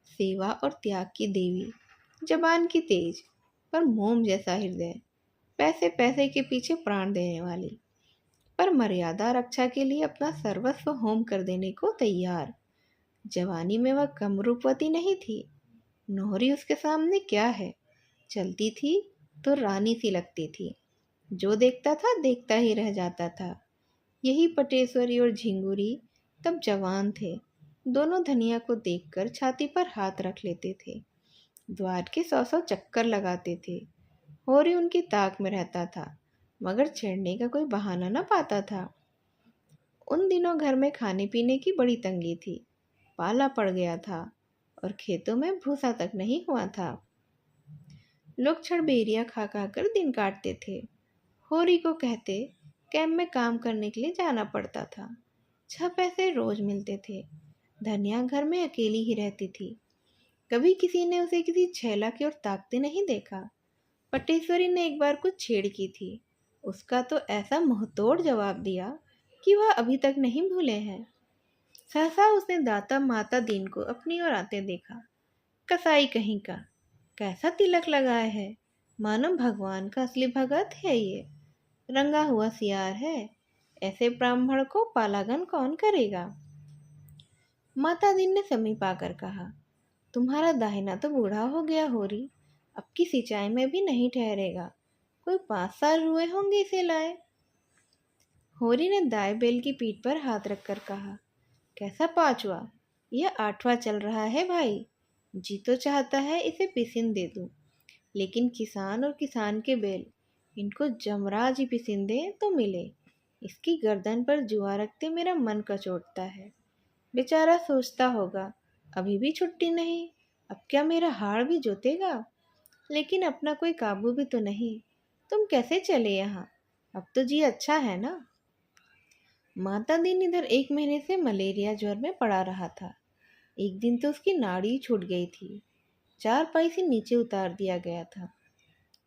सेवा और त्याग की देवी, जबान की तेज पर मोम जैसा हृदय, पैसे पैसे के पीछे प्राण देने वाली, पर मर्यादा रक्षा के लिए अपना सर्वस्व होम कर देने को तैयार। जवानी में वह कम रूपवती नहीं थी। नोहरी उसके सामने क्या है? चलती थी तो रानी सी लगती थी। जो देखता था देखता ही रह जाता था। यही पटेश्वरी और झिंगुरी तब जवान थे। दोनों धनिया को देखकर छाती पर हाथ रख लेते थे। द्वार के 100 चक्कर लगाते थे। होरी उनकी ताक में रहता था, मगर छेड़ने का कोई बहाना न पाता था। उन दिनों घर में खाने पीने की बड़ी तंगी थी। पाला पड़ गया था और खेतों में भूसा तक नहीं हुआ था। लोग छड़बेरिया खा खा कर दिन काटते थे। होरी को कहते कैंप में काम करने के लिए जाना पड़ता था। 6 पैसे रोज मिलते थे। धनिया घर में अकेली ही रहती थी। कभी किसी ने उसे किसी छैला की ओर ताकते नहीं देखा। पटेश्वरी ने एक बार कुछ छेड़ की थी। उसका तो ऐसा मुंहतोड़ जवाब दिया कि वह अभी तक नहीं भूले हैं। सहसा उसने दाता माता दीन को अपनी ओर आते देखा। कसाई कहीं का, कैसा तिलक लगाया है, मानो भगवान का असली भगत है ये। रंगा हुआ सियार है, ऐसे ब्राह्मण को पालागन कौन करेगा। माता दीन ने समीप आकर कहा, तुम्हारा दाहिना तो बूढ़ा हो गया होरी, अब की सिंचाई में भी नहीं ठहरेगा, कोई 5 साल हुए होंगे इसे लाए। होरी ने दाएं बैल की पीठ पर हाथ रखकर कहा, कैसा पांचवा, यह 8वां चल रहा है भाई। जी तो चाहता है इसे पिसिन दे दूं, लेकिन किसान और किसान के बैल, इनको जमराज ही पिसिन दे तो मिले। इसकी गर्दन पर जुआ रखते मेरा मन कचोटता है। बेचारा सोचता होगा, अभी भी छुट्टी नहीं, अब क्या मेरा हाड़ भी जोतेगा। लेकिन अपना कोई काबू भी तो नहीं। तुम कैसे चले यहाँ, अब तो जी अच्छा है ना। माता दीन इधर 1 महीने से मलेरिया ज्वर में पड़ा रहा था। एक दिन तो उसकी नाड़ी छूट गई थी, 4 पाई से नीचे उतार दिया गया था।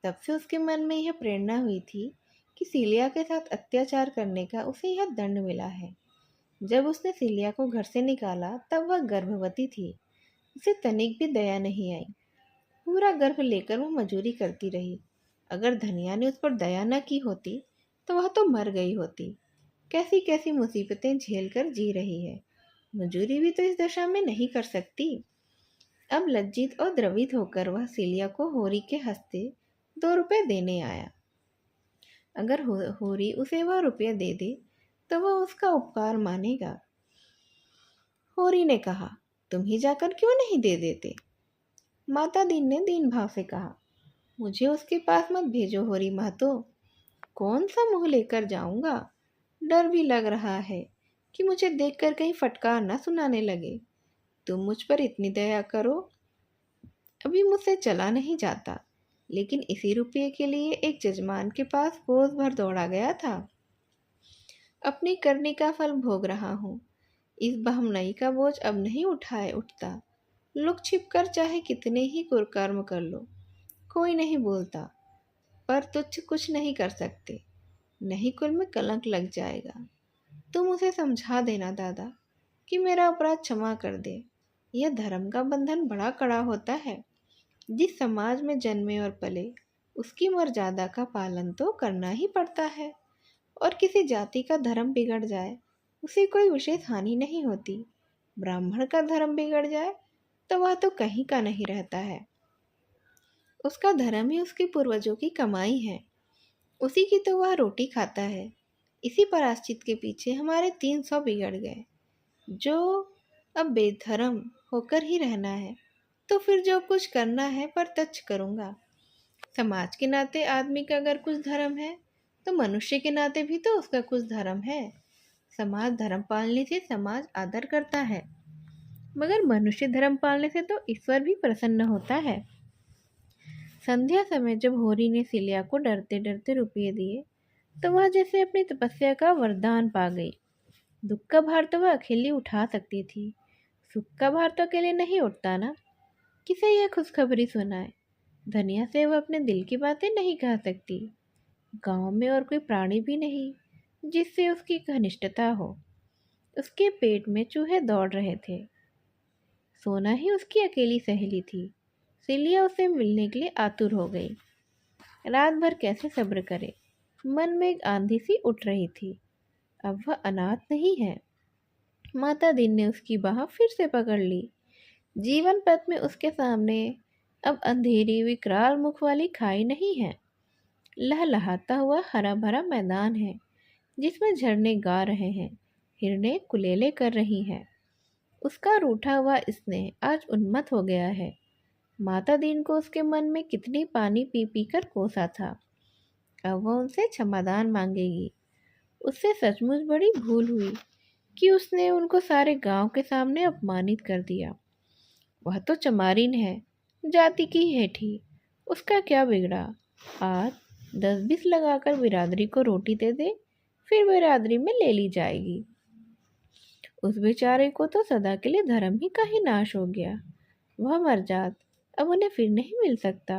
तब से उसके मन में यह प्रेरणा हुई थी कि सीलिया के साथ अत्याचार करने का उसे यह दंड मिला है। जब उसने सीलिया को घर से निकाला तब वह गर्भवती थी। उसे तनिक भी दया नहीं आई। पूरा गर्भ लेकर वह मजूरी करती रही। अगर धनिया ने उस पर दया न की होती तो वह तो मर गई होती। कैसी कैसी मुसीबतें झेल कर जी रही है, मजूरी भी तो इस दशा में नहीं कर सकती। अब लज्जित और द्रवित होकर वह सीलिया को होरी के हंसते 2 रुपए देने आया। अगर होरी उसे वह रुपये दे दे तो वह उसका उपकार मानेगा। होरी ने कहा, तुम ही जाकर क्यों नहीं दे देते। माता दीन ने दीन भाव से कहा, मुझे उसके पास मत भेजो होरी महतो, कौन सा मुंह लेकर जाऊंगा। डर भी लग रहा है कि मुझे देखकर कहीं फटकार न सुनाने लगे। तुम मुझ पर इतनी दया करो। अभी मुझसे चला नहीं जाता, लेकिन इसी रुपये के लिए एक जजमान के पास बोझ भर दौड़ा गया था। अपनी करनी का फल भोग रहा हूँ। इस बहमनई का बोझ अब नहीं उठाए उठता। लुक छिप कर चाहे कितने ही कुकर्म कर लो, कोई नहीं बोलता, पर तुच्छ कुछ नहीं कर सकते, नहीं कुल में कलंक लग जाएगा। तुम उसे समझा देना दादा कि मेरा अपराध क्षमा कर दे। यह धर्म का बंधन बड़ा कड़ा होता है। जिस समाज में जन्मे और पले, उसकी मर्यादा का पालन तो करना ही पड़ता है। और किसी जाति का धर्म बिगड़ जाए, उसे कोई विशेष हानि नहीं होती। ब्राह्मण का धर्म बिगड़ जाए तो वह तो कहीं का नहीं रहता है। उसका धर्म ही उसके पूर्वजों की कमाई है, उसी की तो वह रोटी खाता है। इसी प्रायश्चित के पीछे हमारे 300 बिगड़ गए। जो अब बेधर्म होकर ही रहना है, तो फिर जो कुछ करना है प्रत्यक्ष करूँगा। समाज के नाते आदमी का अगर कुछ धर्म है, तो मनुष्य के नाते भी तो उसका कुछ धर्म है। समाज धर्म पालने से समाज आदर करता है, मगर मनुष्य धर्म पालने से तो ईश्वर भी प्रसन्न होता है। संध्या समय जब होरी ने सिलिया को डरते डरते रुपये दिए, तो वह जैसे अपनी तपस्या का वरदान पा गई। दुख का भार तो वह अकेली उठा सकती थी, सुख का भार तो अकेले नहीं उठता ना। किसे यह खुशखबरी सुनाए। धनिया से वह अपने दिल की बातें नहीं कह सकती। गांव में और कोई प्राणी भी नहीं जिससे उसकी घनिष्ठता हो। उसके पेट में चूहे दौड़ रहे थे। सोना ही उसकी अकेली सहेली थी। सिलिया उसे मिलने के लिए आतुर हो गई। रात भर कैसे सब्र करे। मन में एक आंधी सी उठ रही थी। अब वह अनाथ नहीं है। माता दीन ने उसकी बाह फिर से पकड़ ली। जीवन पथ में उसके सामने अब अंधेरी विकराल मुख वाली खाई नहीं है। लहलहाता हुआ हरा भरा मैदान है, जिसमें झरने गा रहे हैं, हिरने कुलेले कर रही हैं। उसका रूठा हुआ स्नेह आज उन्मत्त हो गया है। माता दीन को उसके मन में कितनी पानी पी पी कर कोसा था। अब वह उनसे क्षमादान मांगेगी। उससे सचमुच बड़ी भूल हुई कि उसने उनको सारे गांव के सामने अपमानित कर दिया। वह तो चमारिन है, जाति की हेठी, उसका क्या बिगड़ा। आज 10-20 लगाकर बिरादरी को रोटी दे दे, फिर बिरादरी में ले ली जाएगी। उस बेचारे को तो सदा के लिए धर्म ही का ही नाश हो गया। वह मर जात, अब उन्हें फिर नहीं मिल सकता।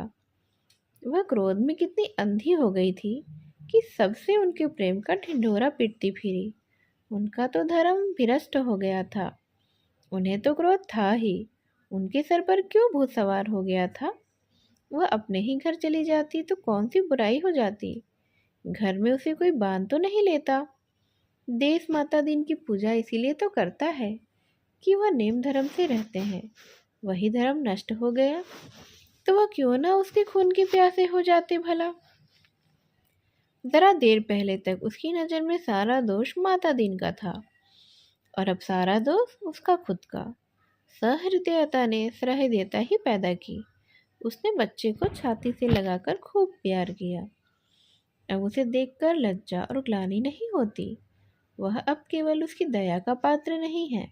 वह क्रोध में कितनी अंधी हो गई थी कि सबसे उनके प्रेम का ढिंढोरा पीटती फिरी। उनका तो धर्म भ्रष्ट हो गया था। उन्हें तो क्रोध था ही। उनके सर पर क्यों भूत सवार हो गया था? वह अपने ही घर चली जाती तो कौन सी बुराई हो जाती? घर में उसे कोई बांध तो नहीं लेता। देश माता दिन की पूजा इसीलिए तो करता है कि वह नेम धर्म से रहते हैं। वही धर्म नष्ट हो गया तो वह क्यों ना उसके खून के प्यासे हो जाते भला। जरा देर पहले तक उसकी नज़र में सारा दोष माता दिन का था और अब सारा दोष उसका खुद का। सहृदयता ने सहृदयता ही पैदा की। उसने बच्चे को छाती से लगाकर खूब प्यार किया। अब उसे देखकर लज्जा और ग्लानि नहीं होती। वह अब केवल उसकी दया का पात्र नहीं है,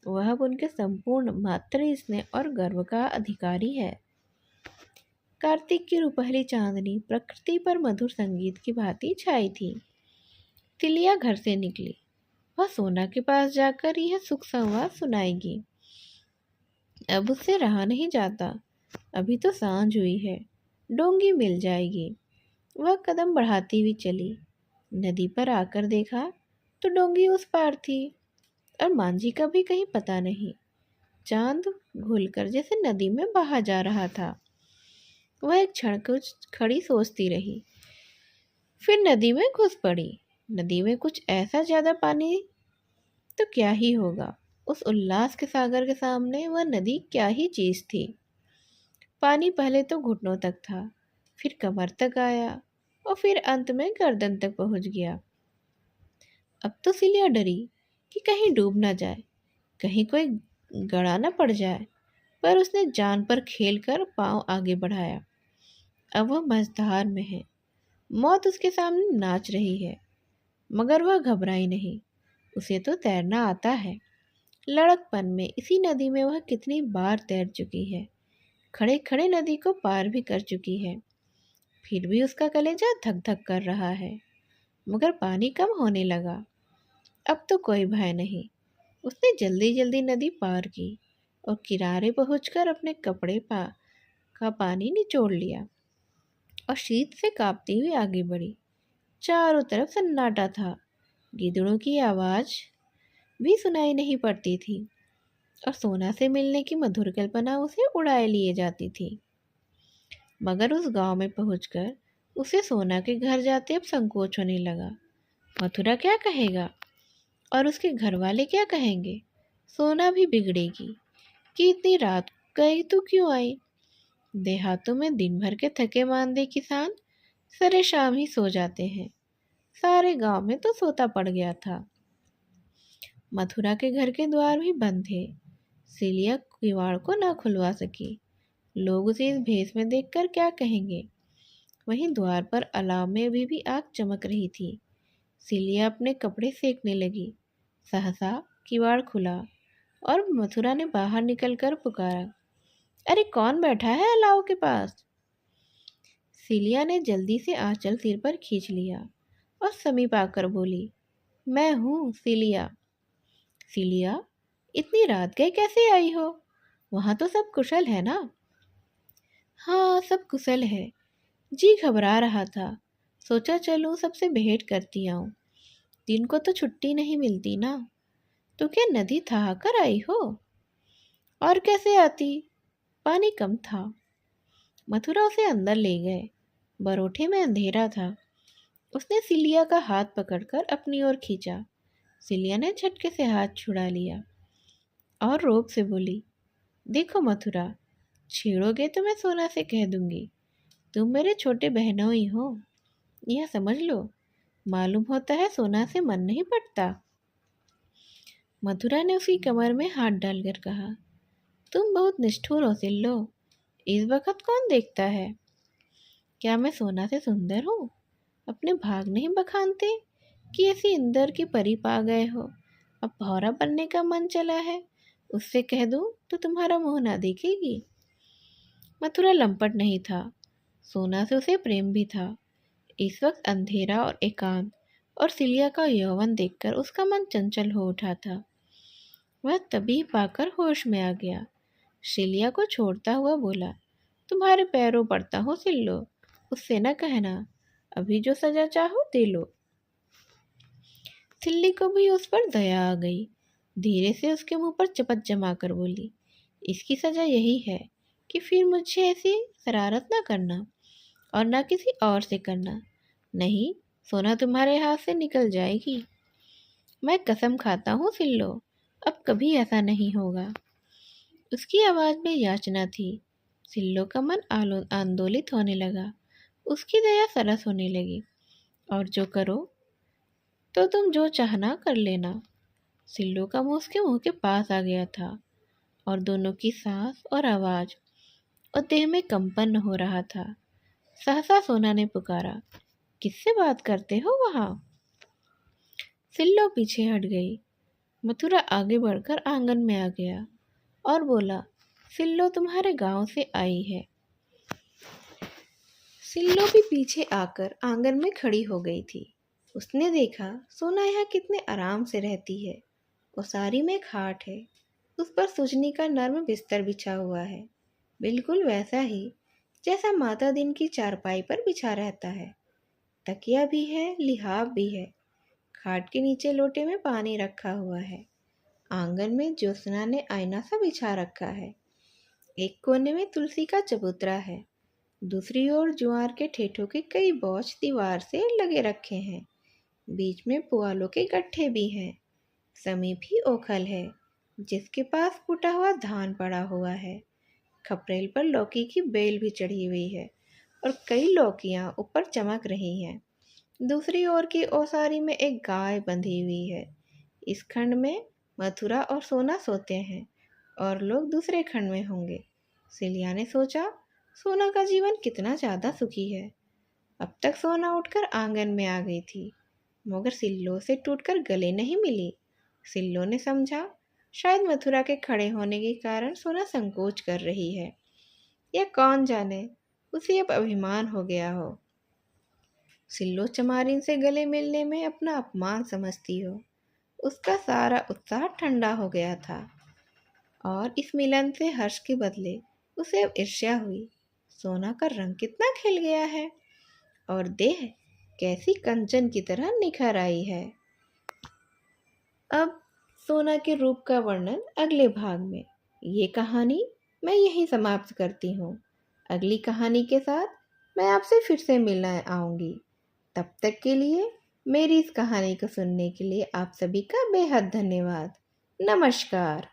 वह अब उनके संपूर्ण मातृ स्नेह और गर्व का अधिकारी है। कार्तिक की रुपहली चांदनी प्रकृति पर मधुर संगीत की भांति छाई थी। तिलिया घर से निकली। वह सोना के पास जाकर यह सुख संवाद सुनाएगी। अब उससे रहा नहीं जाता। अभी तो सांझ हुई है, डोंगी मिल जाएगी। वह कदम बढ़ाती हुई चली। नदी पर आकर देखा तो डोंगी उस पार थी और मांझी का भी कहीं पता नहीं। चांद घुलकर जैसे नदी में बहा जा रहा था। वह एक क्षण कुछ खड़ी सोचती रही, फिर नदी में घुस पड़ी। नदी में कुछ ऐसा ज्यादा पानी तो क्या ही होगा। उस उल्लास के सागर के सामने वह नदी क्या ही चीज थी। पानी पहले तो घुटनों तक था, फिर कमर तक आया और फिर अंत में गर्दन तक पहुंच गया। अब तो सिलिया डरी कि कहीं डूब ना जाए, कहीं कोई गड़ा न पड़ जाए, पर उसने जान पर खेल कर पांव आगे बढ़ाया। अब वह मझधार में है। मौत उसके सामने नाच रही है, मगर वह घबराई नहीं। उसे तो तैरना आता है। लड़कपन में इसी नदी में वह कितनी बार तैर चुकी है। खड़े खड़े नदी को पार भी कर चुकी है। फिर भी उसका कलेजा धक धक कर रहा है। मगर पानी कम होने लगा। अब तो कोई भय नहीं। उसने जल्दी जल्दी नदी पार की और किनारे पहुंचकर अपने कपड़े का पानी निचोड़ लिया और शीत से कांपती हुई आगे बढ़ी। चारों तरफ सन्नाटा था। गीदड़ों की आवाज भी सुनाई नहीं पड़ती थी और सोना से मिलने की मधुर कल्पना उसे उड़ाए लिए जाती थी। मगर उस गांव में पहुंचकर उसे सोना के घर जाते अब संकोच होने लगा। मथुरा क्या कहेगा और उसके घर वाले क्या कहेंगे? सोना भी बिगड़ेगी कि इतनी रात गई तो क्यों आई? देहातों में दिन भर के थके मांदे किसान सरे शाम ही सो जाते हैं। सारे गांव में तो सोता पड़ गया था। मथुरा के घर के द्वार भी बंद थे। सिलिया किवाड़ को न खुलवा सकी। लोग उसे इस भेष में देखकर क्या कहेंगे? वहीं द्वार पर अलाव में अभी भी आग चमक रही थी। सिलिया अपने कपड़े सेकने लगी। सहसा किवाड़ खुला और मथुरा ने बाहर निकलकर पुकारा, अरे कौन बैठा है अलाव के पास? सिलिया ने जल्दी से आंचल सिर पर खींच लिया और समीप आकर बोली, मैं हूँ सिलिया। सिलिया, इतनी रात गए कैसे आई हो? वहां तो सब कुशल है ना? हाँ, सब कुशल है। जी घबरा रहा था, सोचा चलूं सबसे भेंट करती आऊं। दिन को तो छुट्टी नहीं मिलती ना। तो क्या नदी था कर आई हो? और कैसे आती, पानी कम था। मथुरा उसे अंदर ले गए। बरोठे में अंधेरा था। उसने सिलिया का हाथ पकड़कर अपनी ओर खींचा। सिलिया ने झटके से हाथ छुड़ा लिया और रोब से बोली, देखो मथुरा, छेड़ोगे तो मैं सोना से कह दूंगी तुम मेरे छोटे बहनोई हो। यह समझ लो, मालूम होता है सोना से मन नहीं पड़ता। मथुरा ने उसकी कमर में हाथ डालकर कहा, तुम बहुत निष्ठुर हो सिल्लो। इस वक्त कौन देखता है? क्या मैं सोना से सुंदर हूँ? अपने भाग नहीं बखानते कि ऐसी इंदर की परी पा गए हो? अब भौरा बनने का मन चला है, उससे कह दूं तो तुम्हारा मुंह ना देखेगी। मथुरा लंपट नहीं था। सोना से उसे प्रेम भी था। इस वक्त अंधेरा और एकांत और सिलिया का यौवन देखकर उसका मन चंचल हो उठा था। वह तभी पाकर होश में आ गया। सिलिया को छोड़ता हुआ बोला, तुम्हारे पैरों पड़ता हूँ सिल्लो, उससे न कहना। अभी जो सजा चाहो दे लो। सिल्ली को भी उस पर दया आ गई। धीरे से उसके मुंह पर चपत जमा कर बोली, इसकी सजा यही है कि फिर मुझे ऐसी शरारत ना करना और ना किसी और से करना, नहीं सोना तुम्हारे हाथ से निकल जाएगी। मैं कसम खाता हूँ सिल्लो, अब कभी ऐसा नहीं होगा। उसकी आवाज़ में याचना थी। सिल्लो का मन आंदोलित होने लगा। उसकी दया सरस होने लगी। और जो करो तो तुम जो चाहना कर लेना। सिल्लो का मुंह उसके मुंह के पास आ गया था और दोनों की सांस और आवाज़ और देह में कंपन हो रहा था। सहसा सोना ने पुकारा, किससे बात करते हो वहाँ? सिल्लो पीछे हट गई। मथुरा आगे बढ़कर आंगन में आ गया और बोला, सिल्लो तुम्हारे गांव से आई है। सिल्लो भी पीछे आकर आंगन में खड़ी हो गई थी। उसने देखा सोना यहाँ कितने आराम से रहती है। ओसारी में खाट है, उस पर सुजनी का नर्म बिस्तर बिछा हुआ है, बिल्कुल वैसा ही जैसा माता दिन की चारपाई पर बिछा रहता है। तकिया भी है, लिहाफ भी है। खाट के नीचे लोटे में पानी रखा हुआ है। आंगन में ज्योत्सना ने आईना सा बिछा रखा है। एक कोने में तुलसी का चबूतरा है। दूसरी ओर ज्वार के ठेठों के कई बौछ दीवार से लगे रखे हैं। बीच में पुआलों के गट्ठे भी हैं। समीप ही ओखल है जिसके पास फूटा हुआ धान पड़ा हुआ है। खपरेल पर लौकी की बेल भी चढ़ी हुई है और कई लौकियां ऊपर चमक रही हैं। दूसरी ओर की ओसारी में एक गाय बंधी हुई है। इस खंड में मथुरा और सोना सोते हैं और लोग दूसरे खंड में होंगे। सिलिया ने सोचा, सोना का जीवन कितना ज़्यादा सुखी है। अब तक सोना उठकर आंगन में आ गई थी, मगर सिल्लो से टूटकर गले नहीं मिली। सिल्लो ने समझा, शायद मथुरा के खड़े होने के कारण सोना संकोच कर रही है, या कौन जाने उसे अब अभिमान हो गया हो। सिल्लो चमारिन से गले मिलने में अपना अपमान समझती हो। उसका सारा उत्साह ठंडा हो गया था और इस मिलन से हर्ष के बदले उसे अब ईर्ष्या हुई। सोना का रंग कितना खिल गया है और देह कैसी कंचन की तरह निखर आई है। अब सोना के रूप का वर्णन अगले भाग में। ये कहानी मैं यहीं समाप्त करती हूँ। अगली कहानी के साथ मैं आपसे फिर से मिलने आऊँगी। तब तक के लिए मेरी इस कहानी को सुनने के लिए आप सभी का बेहद धन्यवाद। नमस्कार।